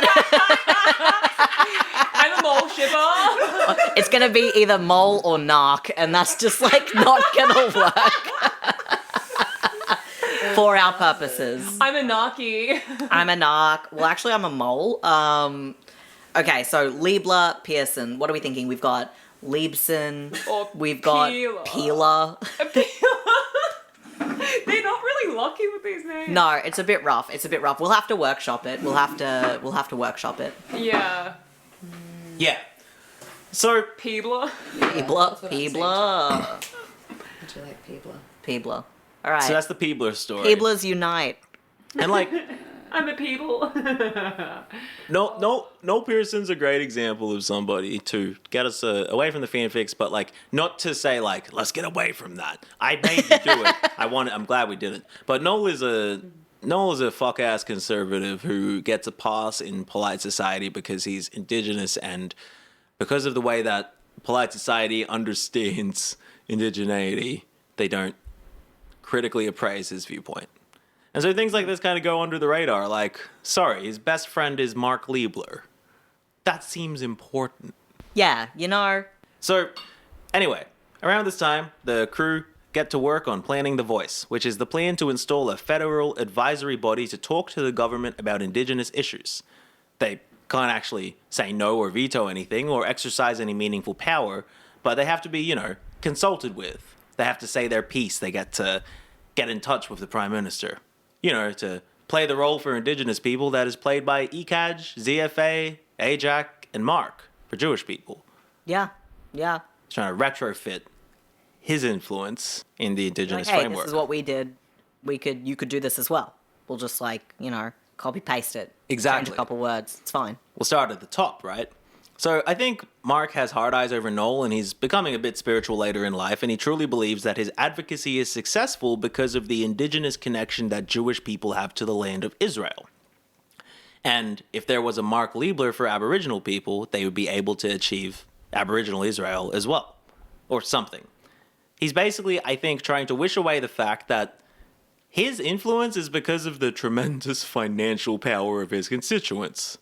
I'm a mole shipper. It's going to be either Mole or Narc, and that's just, like, not going to work. For our purposes. I'm a Narky. I'm a Narc. Well, actually, I'm a Mole. Okay, so Leibler, Pearson. What are we thinking? We've got Liebson. Or we've got Peeler. They're not really lucky with these names. No, it's a bit rough. We'll have to workshop it. We'll have to workshop it. Yeah. Yeah. So Peebler. Peebler. Would you like Peebler? Peebler. All right. So that's the Peebler story. Peeblers unite. And like, I'm a people. Noel Pearson's a great example of somebody to get us away from the fanfics, but like not to say like let's get away from that. I made you do it. I'm glad we didn't. But Noel is a fuck ass conservative who gets a pass in polite society because he's indigenous and because of the way that polite society understands indigeneity, they don't critically appraise his viewpoint. And so things like this kind of go under the radar. Like, sorry, his best friend is Mark Leibler. That seems important. Yeah, you know. So, anyway, around this time, the crew get to work on planning The Voice, which is the plan to install a federal advisory body to talk to the government about indigenous issues. They can't actually say no or veto anything or exercise any meaningful power, but they have to be, consulted with. They have to say their piece. They get to get in touch with the Prime Minister. To play the role for indigenous people that is played by ECAJ, ZFA, AJAC, and Mark for Jewish people. Yeah. He's trying to retrofit his influence in the indigenous hey, framework. This is what we did. You could do this as well. We'll just copy paste it. Exactly. Change a couple words. It's fine. We'll start at the top, right? So I think Mark has hard eyes over Noel, and he's becoming a bit spiritual later in life, and he truly believes that his advocacy is successful because of the indigenous connection that Jewish people have to the land of Israel. And if there was a Mark Leibler for Aboriginal people, they would be able to achieve Aboriginal Israel as well, or something. He's basically, I think, trying to wish away the fact that his influence is because of the tremendous financial power of his constituents.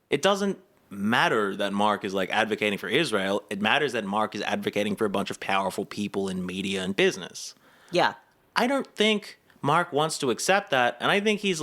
It doesn't matter that Mark is advocating for Israel. It matters that Mark is advocating for a bunch of powerful people in media and business. Yeah. I don't think Mark wants to accept that, and I think he's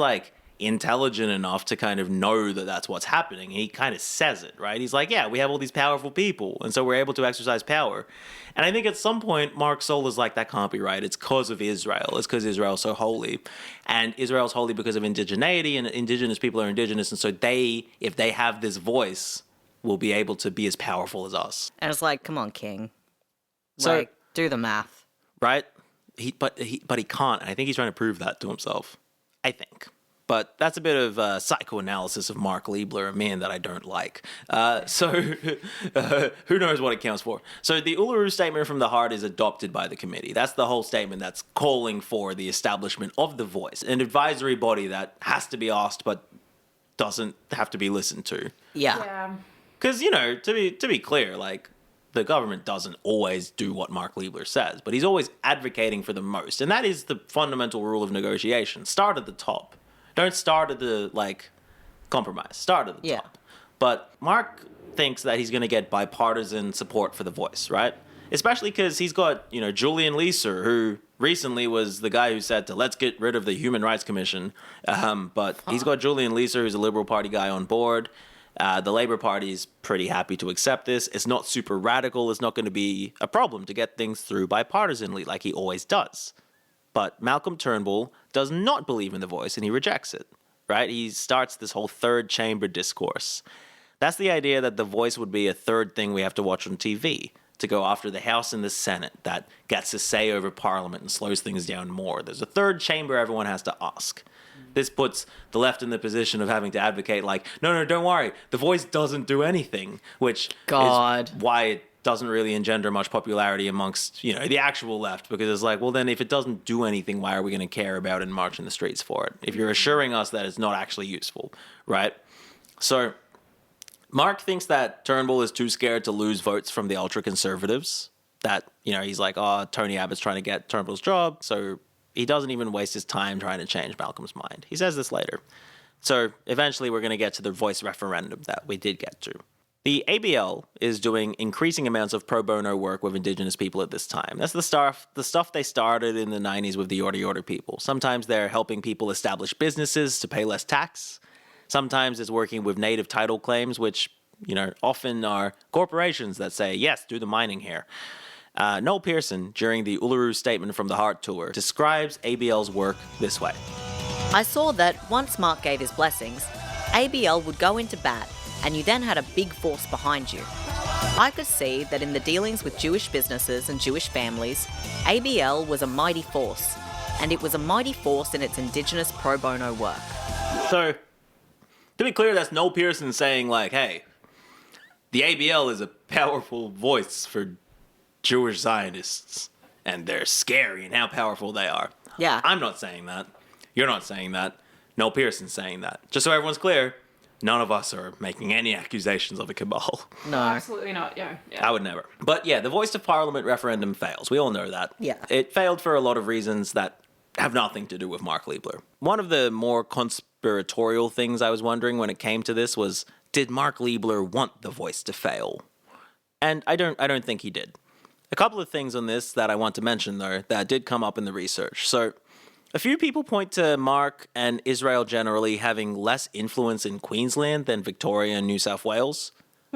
intelligent enough to kind of know that that's what's happening. He kind of says it, right? He's like, yeah, we have all these powerful people, and so we're able to exercise power. And I think at some point, Mark's soul is like, that can't be right. It's because of Israel. It's because Israel's so holy. And Israel's holy because of indigeneity, and indigenous people are indigenous, and so if they have this voice, will be able to be as powerful as us. And it's like, come on, King. So, do the math. Right? But he can't, and I think he's trying to prove that to himself. I think. But that's a bit of psychoanalysis of Mark Leibler, a man that I don't like. So who knows what it counts for? So the Uluru Statement from the Heart is adopted by the committee. That's the whole statement that's calling for the establishment of The Voice, an advisory body that has to be asked but doesn't have to be listened to. Yeah. Because, to be clear, the government doesn't always do what Mark Leibler says, but he's always advocating for the most. And that is the fundamental rule of negotiation. Start at the top. Don't start at the, compromise. Start at the top. But Mark thinks that he's going to get bipartisan support for The Voice, right? Especially because he's got, Julian Leeser, who recently was the guy who said let's get rid of the Human Rights Commission. But he's got Julian Leeser, who's a Liberal Party guy, on board. The Labour Party's pretty happy to accept this. It's not super radical. It's not going to be a problem to get things through bipartisanly like he always does. But Malcolm Turnbull does not believe in The Voice, and he rejects it, right? He starts this whole third chamber discourse. That's the idea that The Voice would be a third thing we have to watch on TV, to go after the House and the Senate that gets a say over Parliament and slows things down more. There's a third chamber everyone has to ask. This puts the left in the position of having to advocate no, don't worry, The Voice doesn't do anything, which is why it doesn't really engender much popularity amongst, the actual left, because it's well, then if it doesn't do anything, why are we going to care about it and march in the streets for it? If you're assuring us that it's not actually useful, right? So Mark thinks that Turnbull is too scared to lose votes from the ultra-conservatives, that, he's Tony Abbott's trying to get Turnbull's job, so he doesn't even waste his time trying to change Malcolm's mind. He says this later. So eventually we're going to get to the Voice referendum that we did get to. The ABL is doing increasing amounts of pro bono work with Indigenous people at this time. That's the stuff they started in the 90s with the Yorta Yorta people. Sometimes they're helping people establish businesses to pay less tax. Sometimes it's working with native title claims, which, often are corporations that say, yes, do the mining here. Noel Pearson, during the Uluru Statement from the Heart tour, describes ABL's work this way. I saw that once Mark gave his blessings, ABL would go into bat, and you then had a big force behind you. I could see that in the dealings with Jewish businesses and Jewish families, ABL was a mighty force, and it was a mighty force in its Indigenous pro bono work. So, to be clear, that's Noel Pearson saying, like, hey, the ABL is a powerful voice for Jewish Zionists, and they're scary and how powerful they are. Yeah. I'm not saying that. You're not saying that. Noel Pearson's saying that. Just so everyone's clear, none of us are making any accusations of a cabal. No. Absolutely not. Yeah. I would never. But yeah, the Voice to Parliament referendum fails. We all know that. Yeah. It failed for a lot of reasons that have nothing to do with Mark Leibler. One of the more conspiratorial things I was wondering when it came to this was, did Mark Leibler want the Voice to fail? And I don't think he did. A couple of things on this that I want to mention, though, that did come up in the research. So, a few people point to Mark and Israel generally having less influence in Queensland than Victoria and New South Wales.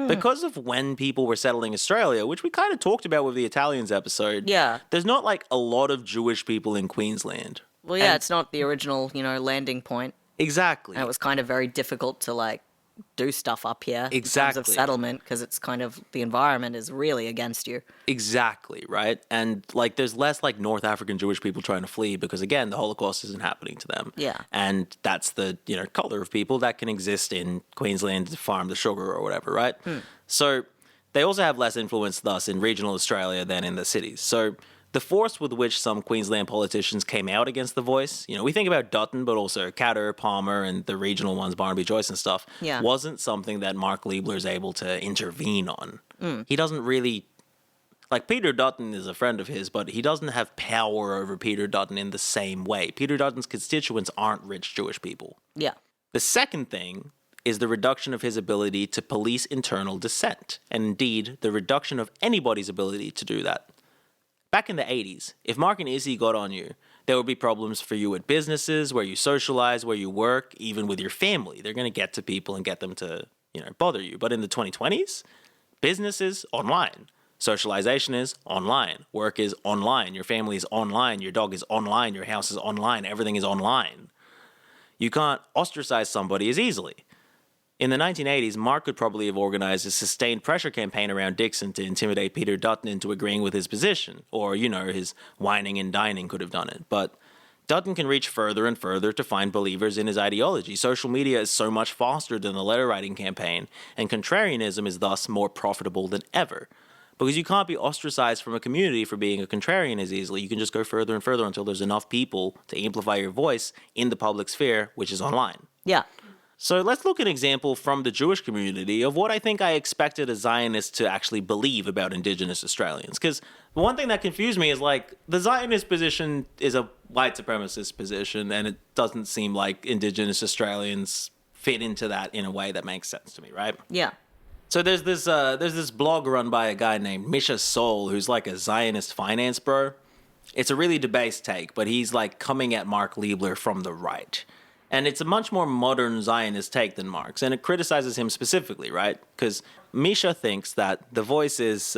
Because of when people were settling Australia, which we kind of talked about with the Italians episode. Yeah. There's not like a lot of Jewish people in Queensland. Well, yeah, And- it's not the original, landing point. Exactly. And it was kind of very difficult to, do stuff up here in terms Exactly. of settlement because it's kind of, the environment is really against you. Exactly, right? And there's less North African Jewish people trying to flee because again, the Holocaust isn't happening to them. Yeah. And that's the, color of people that can exist in Queensland to farm the sugar or whatever, right? So they also have less influence thus in regional Australia than in the cities. So the force with which some Queensland politicians came out against the Voice, we think about Dutton, but also Katter, Palmer, and the regional ones, Barnaby Joyce and stuff, Yeah. wasn't something that Mark Leibler is able to intervene on. He doesn't really... Peter Dutton is a friend of his, but he doesn't have power over Peter Dutton in the same way. Peter Dutton's constituents aren't rich Jewish people. Yeah. The second thing is the reduction of his ability to police internal dissent, and indeed, the reduction of anybody's ability to do that. Back in the 80s, if Mark and Izzy got on you, there would be problems for you at businesses, where you socialize, where you work, even with your family. They're going to get to people and get them to, bother you. But in the 2020s, business is online. Socialization is online. Work is online. Your family is online. Your dog is online. Your house is online. Everything is online. You can't ostracize somebody as easily. In the 1980s, Mark could probably have organized a sustained pressure campaign around Dixon to intimidate Peter Dutton into agreeing with his position. Or, his whining and dining could have done it. But Dutton can reach further and further to find believers in his ideology. Social media is so much faster than the letter-writing campaign, and contrarianism is thus more profitable than ever. Because you can't be ostracized from a community for being a contrarian as easily. You can just go further and further until there's enough people to amplify your voice in the public sphere, which is online. Yeah. So let's look at an example from the Jewish community of what I think I expected a Zionist to actually believe about Indigenous Australians. Because the one thing that confused me is the Zionist position is a white supremacist position, and it doesn't seem like Indigenous Australians fit into that in a way that makes sense to me, right? Yeah. So there's this blog run by a guy named Misha Soul, who's a Zionist finance bro. It's a really debased take, but he's coming at Mark Leibler from the right. And it's a much more modern Zionist take than Mark's, and it criticizes him specifically, right? Because Misha thinks that the Voice is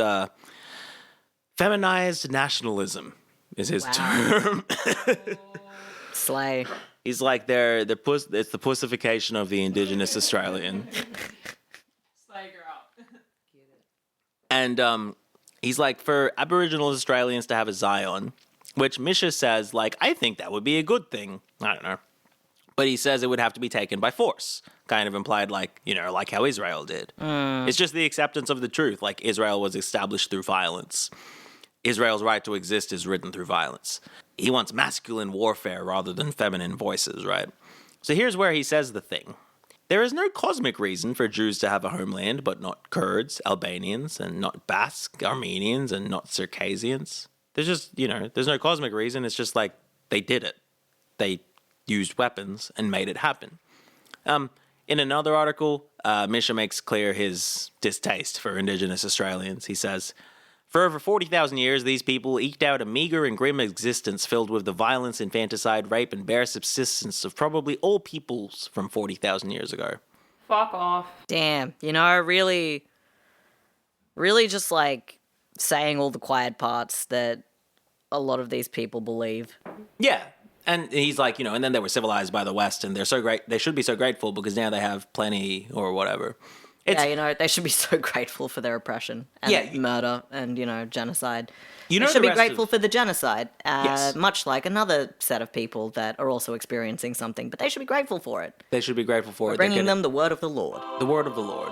feminized nationalism, is his term. Slay. He's it's the pussification of the Indigenous Australian. And he's for Aboriginal Australians to have a Zion, which Misha says, I think that would be a good thing. I don't know. But he says it would have to be taken by force. Kind of implied like how Israel did. It's just the acceptance of the truth. Israel was established through violence. Israel's right to exist is written through violence. He wants masculine warfare rather than feminine voices, right? So here's where he says the thing. There is no cosmic reason for Jews to have a homeland, but not Kurds, Albanians, and not Basque, Armenians, and not Circassians. There's just, there's no cosmic reason. It's just they did it. They used weapons and made it happen. In another article, Misha makes clear his distaste for Indigenous Australians. He says, for over 40,000 years, these people eked out a meager and grim existence filled with the violence, infanticide, rape, and bare subsistence of probably all peoples from 40,000 years ago. Fuck off. Damn. Really just saying all the quiet parts that a lot of these people believe. Yeah. And he's and then they were civilized by the West, and they're so great. They should be so grateful because now they have plenty or whatever. Yeah, they should be so grateful for their oppression and murder and, genocide. They should be grateful for the genocide, much like another set of people that are also experiencing something, but they should be grateful for it. They should be grateful for it. Bringing them the word of the Lord. The word of the Lord.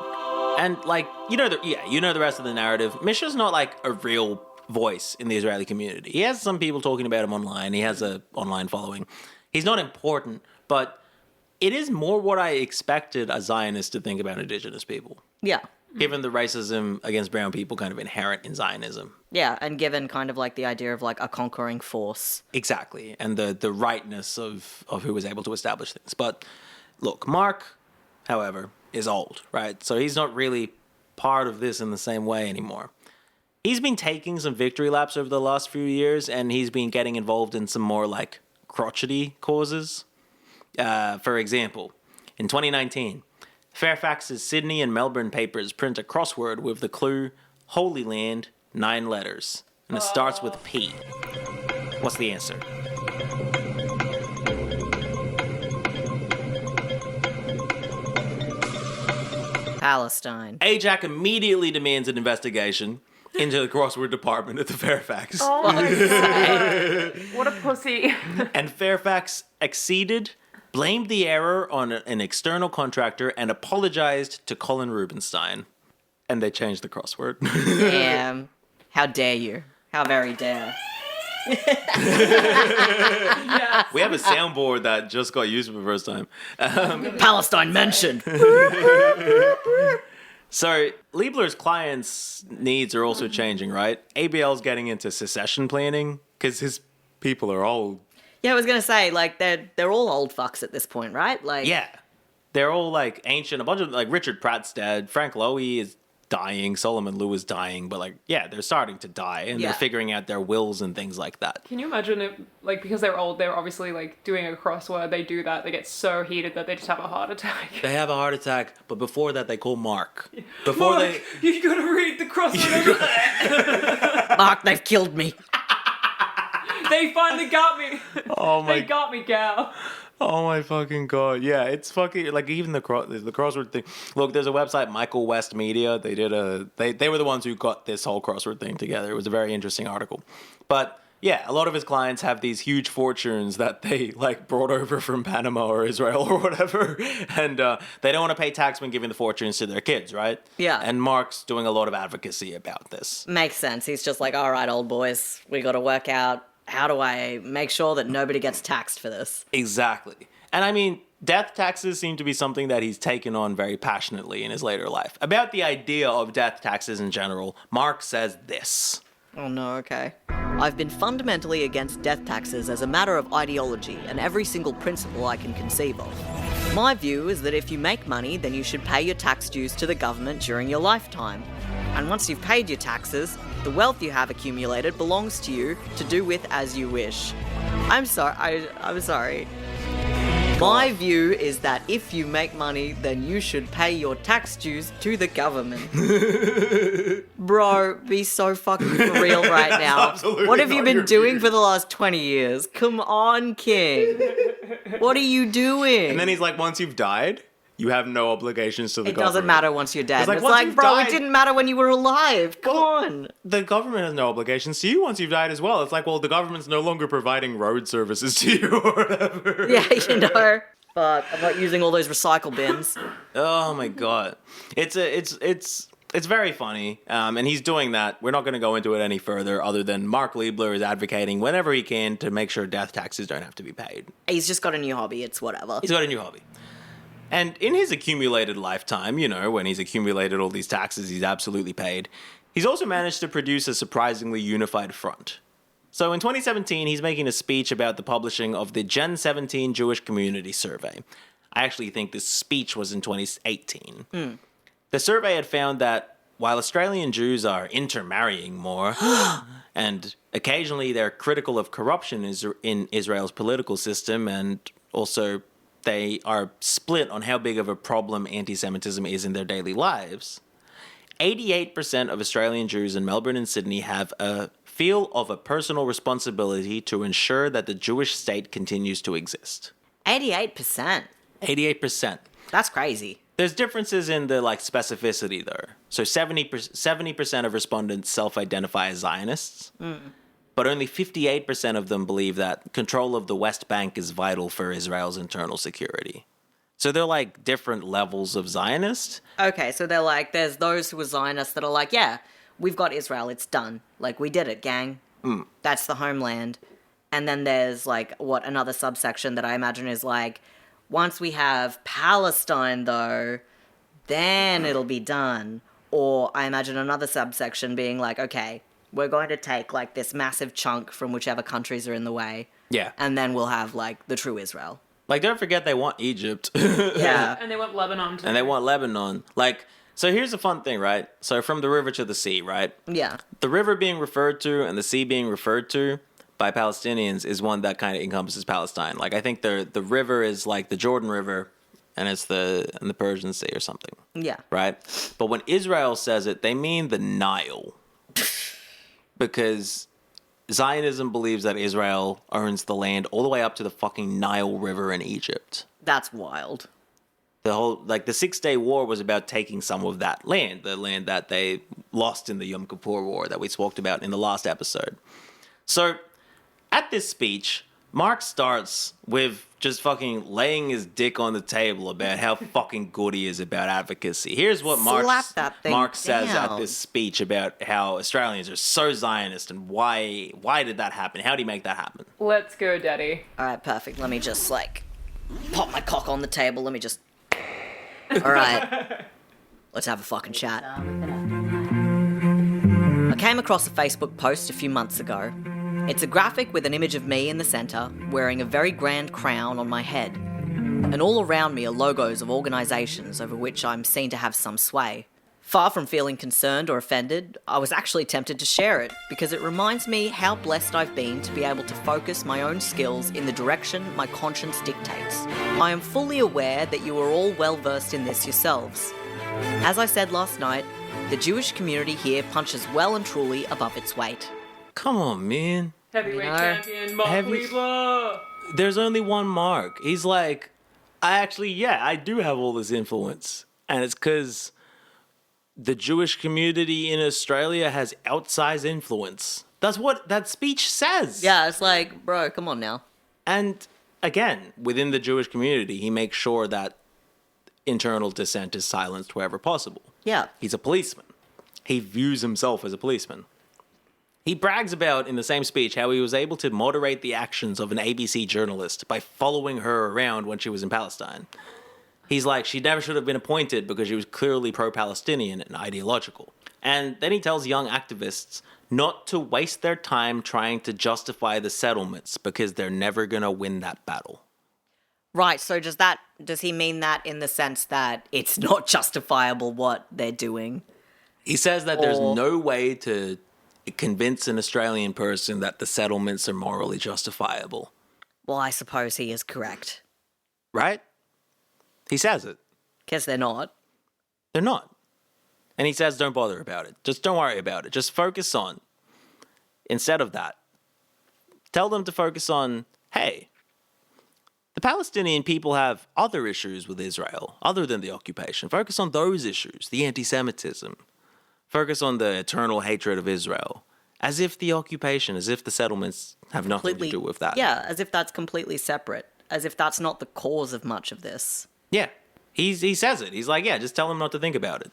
And, the rest of the narrative. Misha's not, a real voice in the Israeli community. He has some people talking about him online. He has a online following. He's not important, but it is more what I expected a Zionist to think about indigenous people. Yeah. Given the racism against brown people kind of inherent in Zionism. Yeah, and given kind of the idea of a conquering force. Exactly, and the rightness of who was able to establish things. But look, Mark, however, is old, right? So he's not really part of this in the same way anymore. He's been taking some victory laps over the last few years, and he's been getting involved in some more crotchety causes. For example, in 2019, Fairfax's Sydney and Melbourne papers print a crossword with the clue Holy Land, 9 letters, and it starts with P. What's the answer? Palestine. Ajax immediately demands an investigation into the crossword department at the Fairfax. Oh, what a pussy. And Fairfax acceded, blamed the error on an external contractor, and apologized to Colin Rubenstein. And they changed the crossword. Damn. How dare you? How very dare. Yes. We have a soundboard that just got used for the first time. Palestine mentioned. So, Leibler's clients' needs are also changing, right? ABL's getting into secession planning because his people are old. Yeah, I was gonna say, they're all old fucks at this point, right? Yeah. They're all, ancient. A bunch of, Richard Pratt's dead. Frank Lowy is dying. Solomon Lew is dying. But, they're starting to die. And they're figuring out their wills and things like that. Can you imagine if, because they're old, they're obviously, doing a crossword, they do that, they get so heated that they just have a heart attack. They have a heart attack, but before that, they call Mark. Mark, you gotta read the crossword. Mark, they've killed me. They finally got me. Oh my. They got me, gal. Oh my fucking god! Yeah, it's fucking even the crossword thing. Look, there's a website, Michael West Media. They did they were the ones who got this whole crossword thing together. It was a very interesting article. But yeah, a lot of his clients have these huge fortunes that they brought over from Panama or Israel or whatever, and they don't want to pay tax when giving the fortunes to their kids, right? Yeah. And Mark's doing a lot of advocacy about this. Makes sense. He's just all right, old boys, we got to work out. How do I make sure that nobody gets taxed for this? Exactly. And I mean, death taxes seem to be something that he's taken on very passionately in his later life. About the idea of death taxes in general, Mark says this. Oh no, okay. I've been fundamentally against death taxes as a matter of ideology and every single principle I can conceive of. My view is that if you make money, then you should pay your tax dues to the government during your lifetime. And once you've paid your taxes, the wealth you have accumulated belongs to you to do with as you wish. I'm sorry. My view is that if you make money, then you should pay your tax dues to the government. Bro, be so fucking for real right now. What have you been doing for the last 20 years? Come on, King. What are you doing? And then he's like, once you've died, you have no obligations to the government. It doesn't matter once you're dead. It's like, bro, died, it didn't matter when you were alive. Come on. The government has no obligations to you once you've died as well. It's like, well, the government's no longer providing road services to you or whatever. Yeah, But I'm not using all those recycle bins. Oh my god. It's very funny. And he's doing that. We're not going to go into it any further other than Mark Leibler is advocating whenever he can to make sure death taxes don't have to be paid. He's just got a new hobby. It's whatever. He's got a new hobby. And in his accumulated lifetime, when he's accumulated all these taxes he's absolutely paid, he's also managed to produce a surprisingly unified front. So in 2017, he's making a speech about the publishing of the Gen 17 Jewish Community Survey. I actually think this speech was in 2018. The survey had found that while Australian Jews are intermarrying more, and occasionally they're critical of corruption in Israel's political system, and also they are split on how big of a problem anti-Semitism is in their daily lives, 88% of Australian Jews in Melbourne and Sydney have a feel of a personal responsibility to ensure that the Jewish state continues to exist. 88%. 88%. That's crazy. There's differences in the like specificity though. So 70% of respondents self-identify as Zionists, but only 58% of them believe that control of the West Bank is vital for Israel's internal security. So they're like different levels of Zionist. Okay, so they're like, there's those who are Zionists that are like, yeah, we've got Israel, it's done. Like, we did it, gang. That's the homeland. And then there's like, another subsection that I imagine is like, once we have Palestine, though, then it'll be done. Or I imagine another subsection being like, okay, we're going to take, like, this massive chunk from whichever countries are in the way. Yeah. And then we'll have, like, the true Israel. Like, don't forget they want Egypt. Yeah. And they want Lebanon too. And they want Lebanon. Like, so here's the fun thing, right? So from the river to the sea, right? Yeah. The river being referred to and the sea being referred to by Palestinians is one that kind of encompasses Palestine. Like, I think the river is like the Jordan River, and it's the Persian Sea or something. Yeah. Right? But when Israel says it, they mean the Nile. Because Zionism believes that Israel owns the land all the way up to the fucking Nile River in Egypt. That's wild. The whole, like, the 6-Day War was about taking some of that land, the land that they lost in the Yom Kippur War that we talked about in the last episode. So, at this speech, Mark starts with just fucking laying his dick on the table about how fucking good he is about advocacy. Here's what Mark says at this speech about how Australians are so Zionist and why did that happen? How did he make that happen? Let's go, Daddy. All right, perfect. Let me just, like, pop my cock on the table. Let me just... All right. Let's have a fucking chat. I came across a Facebook post a few months ago. It's a graphic with an image of me in the centre, wearing a very grand crown on my head. And all around me are logos of organisations over which I'm seen to have some sway. Far from feeling concerned or offended, I was actually tempted to share it, because it reminds me how blessed I've been to be able to focus my own skills in the direction my conscience dictates. I am fully aware that you are all well versed in this yourselves. As I said last night, the Jewish community here punches well and truly above its weight. Come on, man. Heavyweight champion, Mark Leibler. There's only one Mark. He's like, I do have all this influence. And it's because the Jewish community in Australia has outsized influence. That's what that speech says. Yeah, it's like, bro, come on now. And again, within the Jewish community, he makes sure that internal dissent is silenced wherever possible. Yeah. He's a policeman. He views himself as a policeman. He brags about, in the same speech, how he was able to moderate the actions of an ABC journalist by following her around when she was in Palestine. He's like, she never should have been appointed because she was clearly pro-Palestinian and ideological. And then he tells young activists not to waste their time trying to justify the settlements because they're never going to win that battle. Right, so does he mean that in the sense that it's not justifiable what they're doing? He says that there's no way to convince an Australian person that the settlements are morally justifiable. Well, I suppose he is correct. Right? He says it. Guess they're not. They're not. And he says don't bother about it. Just don't worry about it. Just focus on, instead of that, tell them to focus on, hey, the Palestinian people have other issues with Israel other than the occupation. Focus on those issues, the anti-Semitism. Focus on the eternal hatred of Israel, as if the occupation, as if the settlements have nothing to do with that. Yeah, as if that's completely separate, as if that's not the cause of much of this. Yeah, he says it. He's like, yeah, just tell them not to think about it.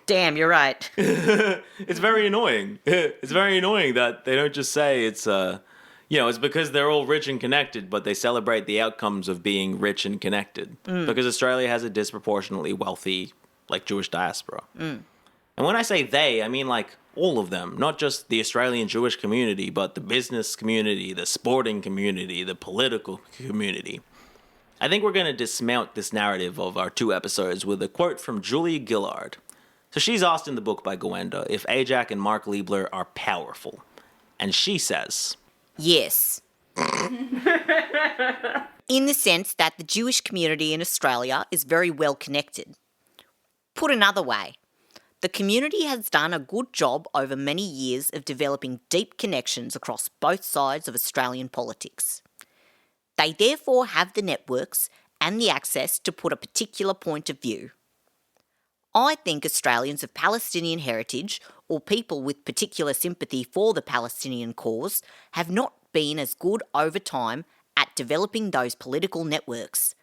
Damn, you're right. It's very annoying. It's very annoying that they don't just say it's, it's because they're all rich and connected, but they celebrate the outcomes of being rich and connected. Because Australia has a disproportionately wealthy, like, Jewish diaspora. And when I say they, I mean, like, all of them, not just the Australian Jewish community, but the business community, the sporting community, the political community. I think we're going to dismount this narrative of our 2 episodes with a quote from Julia Gillard. So she's asked in the book by Gwenda if Ajax and Mark Leibler are powerful. And she says, yes. In the sense that the Jewish community in Australia is very well connected. Put another way, the community has done a good job over many years of developing deep connections across both sides of Australian politics. They therefore have the networks and the access to put a particular point of view. I think Australians of Palestinian heritage or people with particular sympathy for the Palestinian cause have not been as good over time at developing those political networks.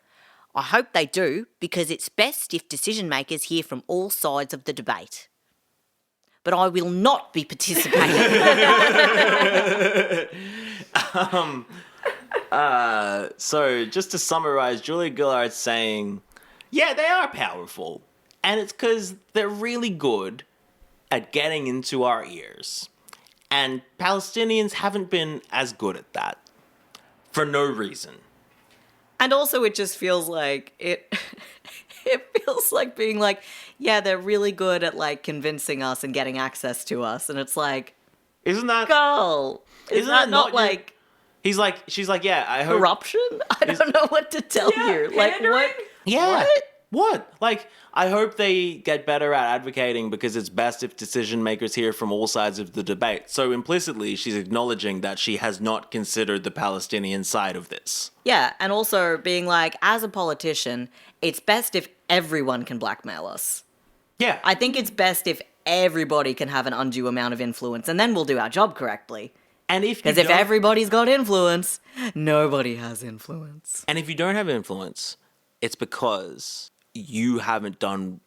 I hope they do, because it's best if decision makers hear from all sides of the debate. But I will not be participating. So just to summarize, Julia Gillard's saying, yeah, they are powerful. And it's because they're really good at getting into our ears. And Palestinians haven't been as good at that. For no reason. And also it just feels like it feels like being like, yeah, they're really good at like convincing us and getting access to us. And it's like, isn't that girl, isn't that not like she's like, yeah, I hope corruption? I don't know what to tell you. Like pandering? what? Yeah. What? Like, I hope they get better at advocating because it's best if decision makers hear from all sides of the debate. So implicitly, she's acknowledging that she has not considered the Palestinian side of this. Yeah, and also being like, as a politician, it's best if everyone can blackmail us. Yeah. I think it's best if everybody can have an undue amount of influence, and then we'll do our job correctly. And because if everybody's got influence, nobody has influence. And if you don't have influence, it's because you haven't done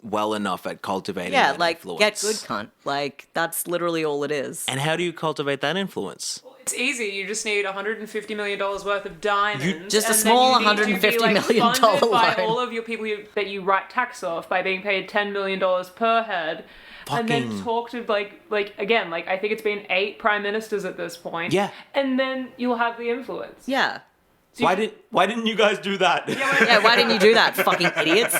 well enough at cultivating that influence. Get good, cunt. Like, that's literally all it is. And how do you cultivate that influence? It's easy. You just need $150 million worth of diamonds. Just a small $150 million funded by loan. all of your people that you write tax off by being paid $10 million per head. And then talk to, again, I think it's been 8 prime ministers at this point. Yeah. And then you'll have the influence. Yeah. So why didn't you guys do that? Yeah, why didn't you do that, fucking idiots?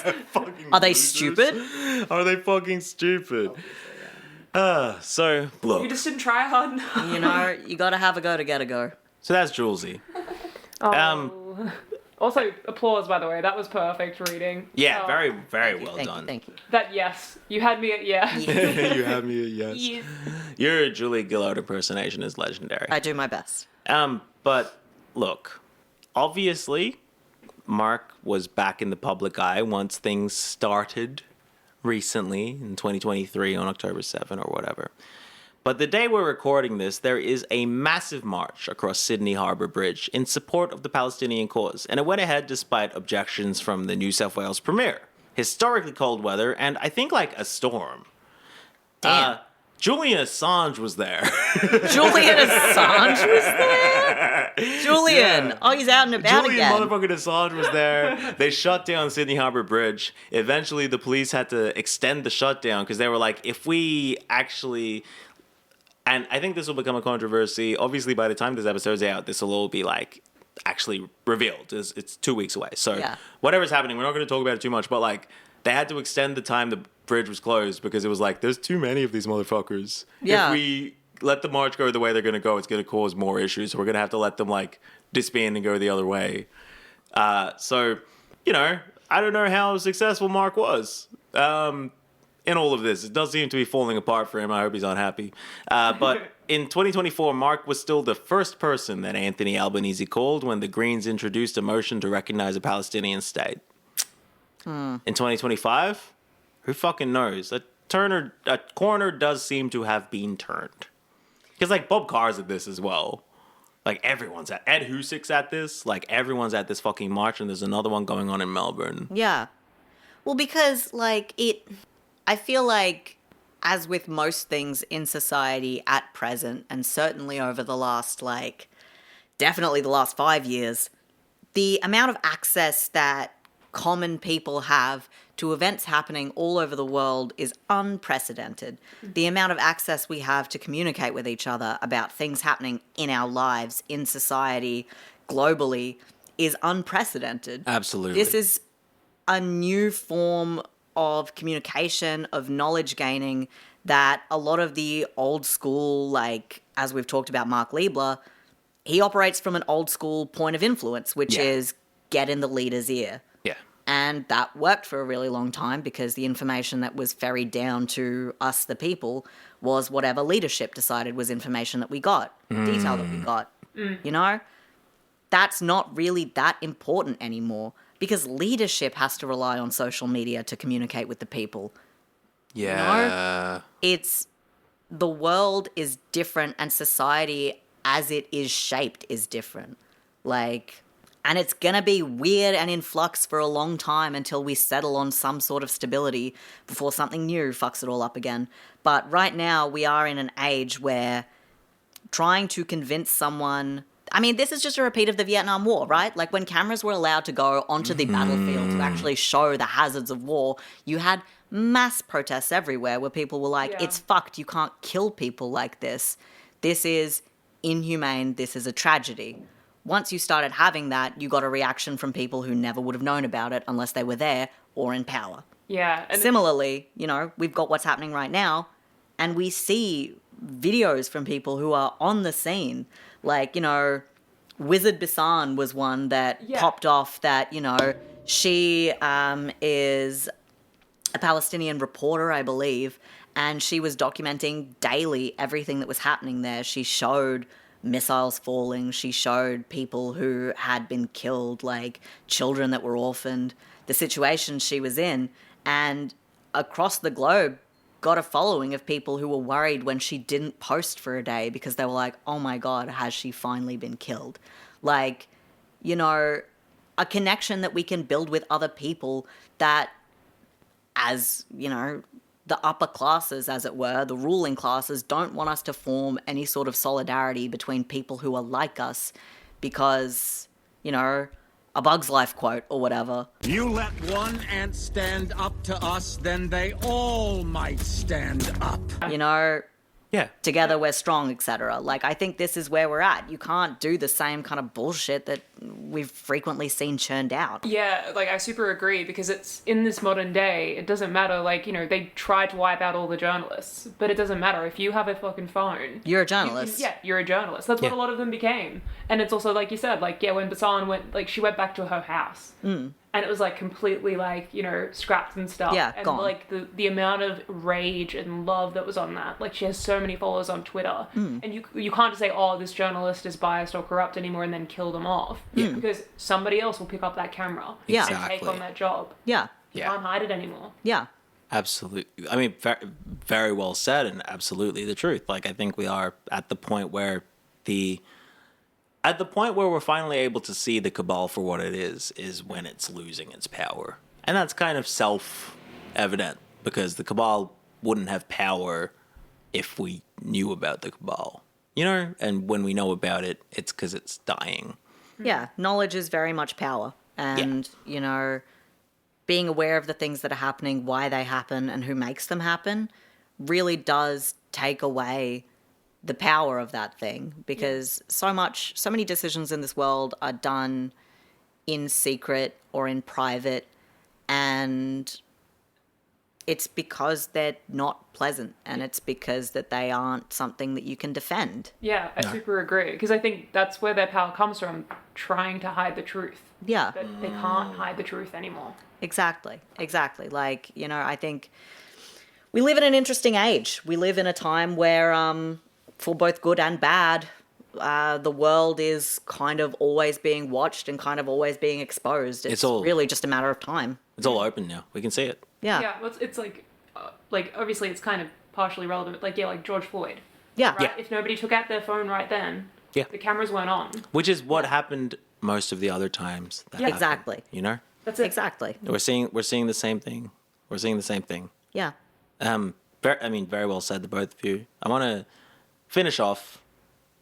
Are they stupid? Are they fucking stupid? So, look. You just didn't try hard enough. You know, you gotta have a go to get a go. So that's Julesy. Also, applause, by the way. That was perfect reading. Yeah, very, very well done. Thank you. That yes. You had me at yes. You had me at yes. Yes. Your Julia Gillard impersonation is legendary. I do my best. But look, obviously, Mark was back in the public eye once things started recently in 2023 on October 7 or whatever. But the day we're recording this, there is a massive march across Sydney Harbour Bridge in support of the Palestinian cause, and it went ahead despite objections from the New South Wales Premier. Historically cold weather, and I think a storm. Damn. Julian Assange was there. Julian Assange was there? Julian! Yeah. Oh, he's out and about Julian again. motherfucking Assange was there. They shut down Sydney Harbour Bridge. Eventually, the police had to extend the shutdown because they were like, if we actually... And I think this will become a controversy. Obviously, by the time this episode's out, this will all be actually revealed. It's 2 weeks away. So whatever's happening, we're not going to talk about it too much. But they had to extend the time the bridge was closed because it was there's too many of these motherfuckers. Yeah. If we let the march go the way they're going to go, it's going to cause more issues. So we're going to have to let them disband and go the other way. So, I don't know how successful Mark was. In all of this, it does seem to be falling apart for him. I hope he's unhappy. But in 2024, Mark was still the first person that Anthony Albanese called when the Greens introduced a motion to recognize a Palestinian state. In 2025, who fucking knows? A corner does seem to have been turned. Because Bob Carr's at this as well. Everyone's at Ed Husic's at this. Everyone's at this fucking march, and there's another one going on in Melbourne. Yeah. Well, because I feel as with most things in society at present, and certainly over the last, definitely the last 5 years, the amount of access that common people have to events happening all over the world is unprecedented. The amount of access we have to communicate with each other about things happening in our lives, in society, globally, is unprecedented. Absolutely. This is a new form of communication, of knowledge gaining that a lot of the old school, as we've talked about Mark Leibler, he operates from an old school point of influence, which is get in the leader's ear. Yeah. And that worked for a really long time because the information that was ferried down to us, the people, was whatever leadership decided was information that we got, detail that we got, that's not really that important anymore because leadership has to rely on social media to communicate with the people. Yeah. It's the world is different and society as it is shaped is different. Like, and it's gonna be weird and in flux for a long time until we settle on some sort of stability before something new fucks it all up again. But right now we are in an age where trying to convince someone, I mean, this is just a repeat of the Vietnam War, right? Like when cameras were allowed to go onto the battlefield to actually show the hazards of war, you had mass protests everywhere where people were like, it's fucked, you can't kill people like this. This is inhumane, this is a tragedy. Once you started having that, you got a reaction from people who never would have known about it unless they were there or in power. Yeah. And Similarly, you know, we've got what's happening right now, and we see videos from people who are on the scene. Like, you know, Wizard Bisan was one that popped off that, you know, she is a Palestinian reporter, I believe, and she was documenting daily everything that was happening there. She showed missiles falling. She showed people who had been killed, like children that were orphaned, the situation she was in. And across the globe, got a following of people who were worried when she didn't post for a day because they were like, oh my God, has she finally been killed? Like, you know, a connection that we can build with other people that, as, you know, the upper classes, as it were, the ruling classes, don't want us to form any sort of solidarity between people who are like us because, you know, a Bug's Life quote or whatever. You let one ant stand up to us, then they all might stand up. You know, Yeah. together we're strong, etc. Like, I think this is where we're at. You can't do the same kind of bullshit that we've frequently seen churned out. Yeah, like, I super agree, because it's, in this modern day, it doesn't matter, like, you know, they tried to wipe out all the journalists, but it doesn't matter. If you have a fucking phone... You're a journalist. You're a journalist. That's what a lot of them became. And it's also, like you said, like, yeah, when Basan went, like, she went back to her house. And it was, like, completely, like, you know, scrapped and stuff. Yeah, and, gone. like, the amount of rage and love that was on that. Like, she has so many followers on Twitter. And you can't just say, oh, this journalist is biased or corrupt anymore and then kill them off. Because somebody else will pick up that camera Yeah. and take Exactly. on that job. Yeah. You can't hide it anymore. Yeah. Absolutely. I mean, very well said, and absolutely the truth. Like, I think we are at the point where we're finally able to see the cabal for what it is when it's losing its power. And that's kind of self-evident, because the cabal wouldn't have power if we knew about the cabal. You know? And when we know about it, it's because it's dying. Yeah. Knowledge is very much power. And, you know, being aware of the things that are happening, why they happen, and who makes them happen really does take away the power of that thing, because so many decisions in this world are done in secret or in private, and it's because they're not pleasant, and it's because that they aren't something that you can defend. Yeah, I super agree. Because I think that's where their power comes from, trying to hide the truth. Yeah. But they can't hide the truth anymore. Exactly. Like, you know, I think we live in an interesting age. We live in a time where, for both good and bad, the world is kind of always being watched and kind of always being exposed. It's really just a matter of time. It's all open now. We can see it. Yeah. Yeah, well, it's like obviously it's kind of partially relevant, but like George Floyd. Yeah. Right? If nobody took out their phone right then, the cameras weren't on. Which is what happened most of the other times. Exactly. You know? That's it. Exactly. We're seeing the same thing. Yeah. Very well said to both of you. I want to finish off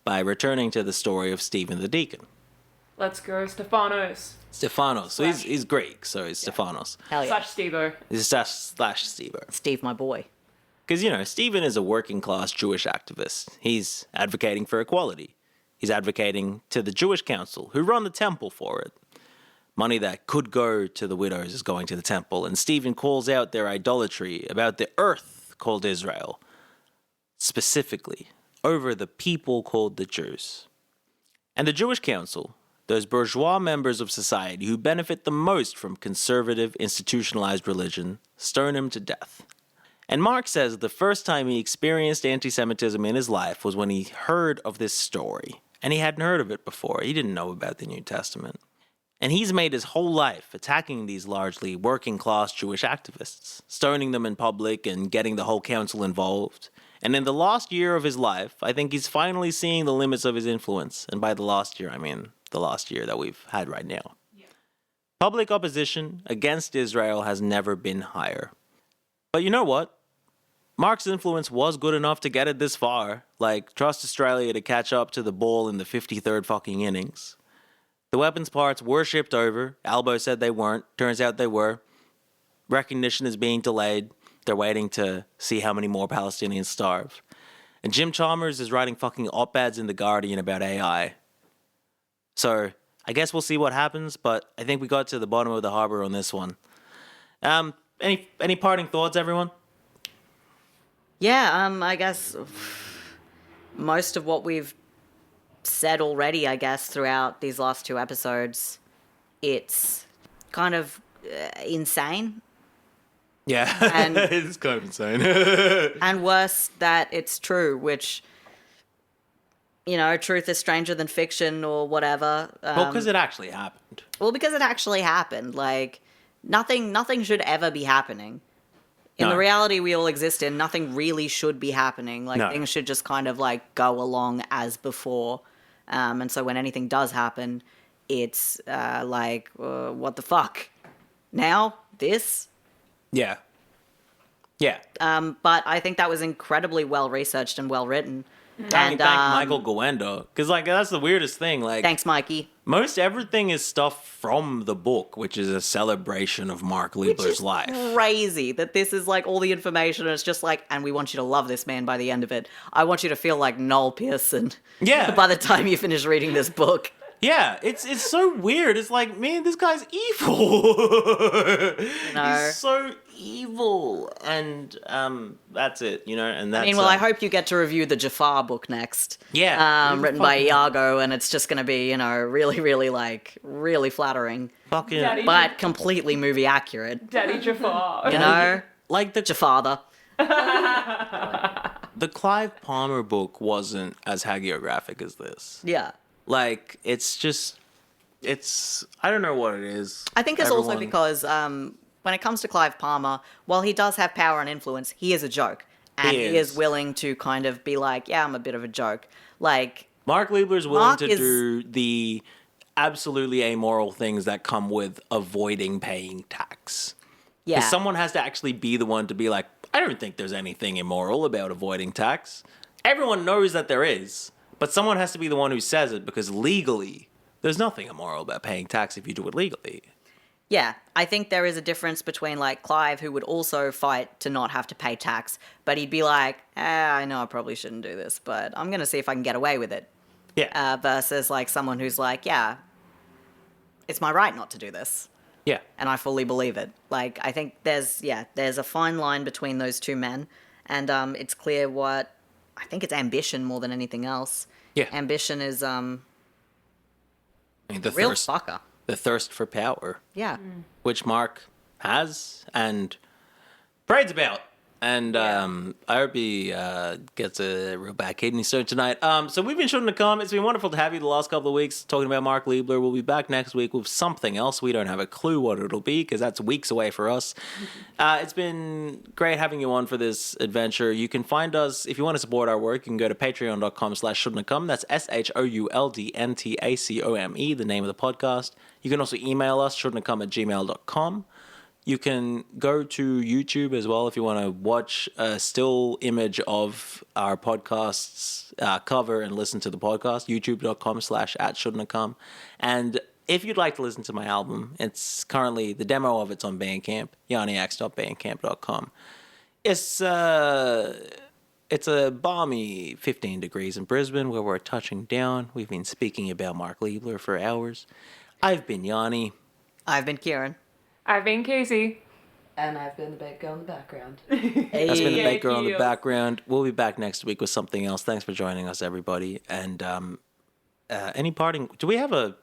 by returning to the story of Stephen the Deacon. Let's go, Stephanos. So he's Greek, so he's Stephanos. Hell yeah. Slash Stevo. He's slash Stevo. Steve, my boy. Because, you know, Stephen is a working class Jewish activist. He's advocating for equality. He's advocating to the Jewish council, who run the temple for it. Money that could go to the widows is going to the temple, and Stephen calls out their idolatry about the earth called Israel, specifically over the people called the Jews. And the Jewish council, those bourgeois members of society who benefit the most from conservative, institutionalized religion, stone him to death. And Mark says the first time he experienced anti-Semitism in his life was when he heard of this story. and he hadn't heard of it before. He didn't know about the New Testament. And he's made his whole life attacking these largely working-class Jewish activists, stoning them in public and getting the whole council involved. And in the last year of his life, I think he's finally seeing the limits of his influence. And by the last year, I mean the last year that we've had right now. Yeah. Public opposition against Israel has never been higher. But you know what? Mark's influence was good enough to get it this far. Like, trust Australia to catch up to the ball in the 53rd fucking innings. The weapons parts were shipped over. Albo said they weren't. Turns out they were. Recognition is being delayed. They're waiting to see how many more Palestinians starve. And Jim Chalmers is writing fucking op-eds in The Guardian about AI. So, I guess we'll see what happens, but I think we got to the bottom of the harbor on this one. Any parting thoughts, everyone? Yeah, I guess most of what we've said already, I guess, throughout these last 2 episodes, it's kind of insane. Yeah, and it's kind of insane. And worse, that it's true, which, you know, truth is stranger than fiction or whatever. Well, because it actually happened. Well, because it actually happened. Like, nothing should ever be happening. In the reality we all exist in, nothing really should be happening. Like, things should just kind of, like, go along as before. And so when anything does happen, it's, what the fuck? Now? This? Yeah. Yeah. But I think that was incredibly well-researched and well-written. And thank Michael Gowendo. Because, like, that's the weirdest thing. Like, thanks, Mikey. Most everything is stuff from the book, which is a celebration of Mark Leibler's life. Crazy that this is, like, all the information, and it's just like, and we want you to love this man by the end of it. I want you to feel like Noel Pearson. Yeah. By the time you finish reading this book. Yeah, it's so weird. It's like, man, this guy's evil. He's so evil, and that's it, you know. And that's. I mean, well, I hope you get to review the Jafar book next. Yeah, written by Iago, and it's just going to be, you know, really, really, like, really flattering. Fucking, Daddy but completely movie accurate. Daddy Jafar. You know, like the Jafarther. The Clive Palmer book wasn't as hagiographic as this. Yeah. Like, it's just, I don't know what it is. I think it's also because when it comes to Clive Palmer, while he does have power and influence, he is a joke. And he is willing to kind of be like, yeah, I'm a bit of a joke. Like, Mark Leibler's willing to do the absolutely amoral things that come with avoiding paying tax. Yeah. Because someone has to actually be the one to be like, I don't think there's anything immoral about avoiding tax. Everyone knows that there is. But someone has to be the one who says it, because legally, there's nothing immoral about paying tax if you do it legally. Yeah, I think there is a difference between, like, Clive, who would also fight to not have to pay tax, but he'd be like, I know I probably shouldn't do this, but I'm going to see if I can get away with it. Yeah. Versus, like, someone who's like, yeah, it's my right not to do this. Yeah. And I fully believe it. Like, I think there's a fine line between those two men, and it's clear what... I think it's ambition more than anything else. Yeah. Ambition is I mean, the real thirst, fucker. The thirst for power. Yeah. Which Mark has and prays about. And I hope he gets a real bad kidney stone tonight. So we've been Shouldn'ta. It's been wonderful to have you the last couple of weeks talking about Mark Leibler. We'll be back next week with something else. We don't have a clue what it'll be because that's weeks away for us. It's been great having you on for this adventure. You can find us, if you want to support our work, you can go to patreon.com/shouldntacome. That's SHOULDNTACOME, the name of the podcast. You can also email us, shouldntacome@gmail.com. You can go to YouTube as well if you want to watch a still image of our podcast's cover and listen to the podcast, youtube.com/@shouldntacome. And if you'd like to listen to my album, it's currently, the demo of it's on Bandcamp, yanniax.bandcamp.com. It's a balmy 15 degrees in Brisbane where we're touching down. We've been speaking about Mark Leibler for hours. I've been Yanni. I've been Kieran. I've been Casey. And I've been the bait girl in the background. Hey. That's been the bait girl in the background. We'll be back next week with something else. Thanks for joining us, everybody. And any parting? Do we do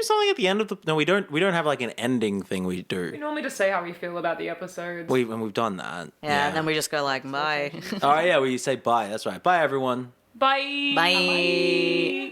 something at the end of the? No, we don't. We don't have like an ending thing we do. We normally just say how we feel about the episodes. We've done that. Yeah, and then we just go like, bye. All right, yeah, we say bye. That's right. Bye, everyone. Bye. Bye.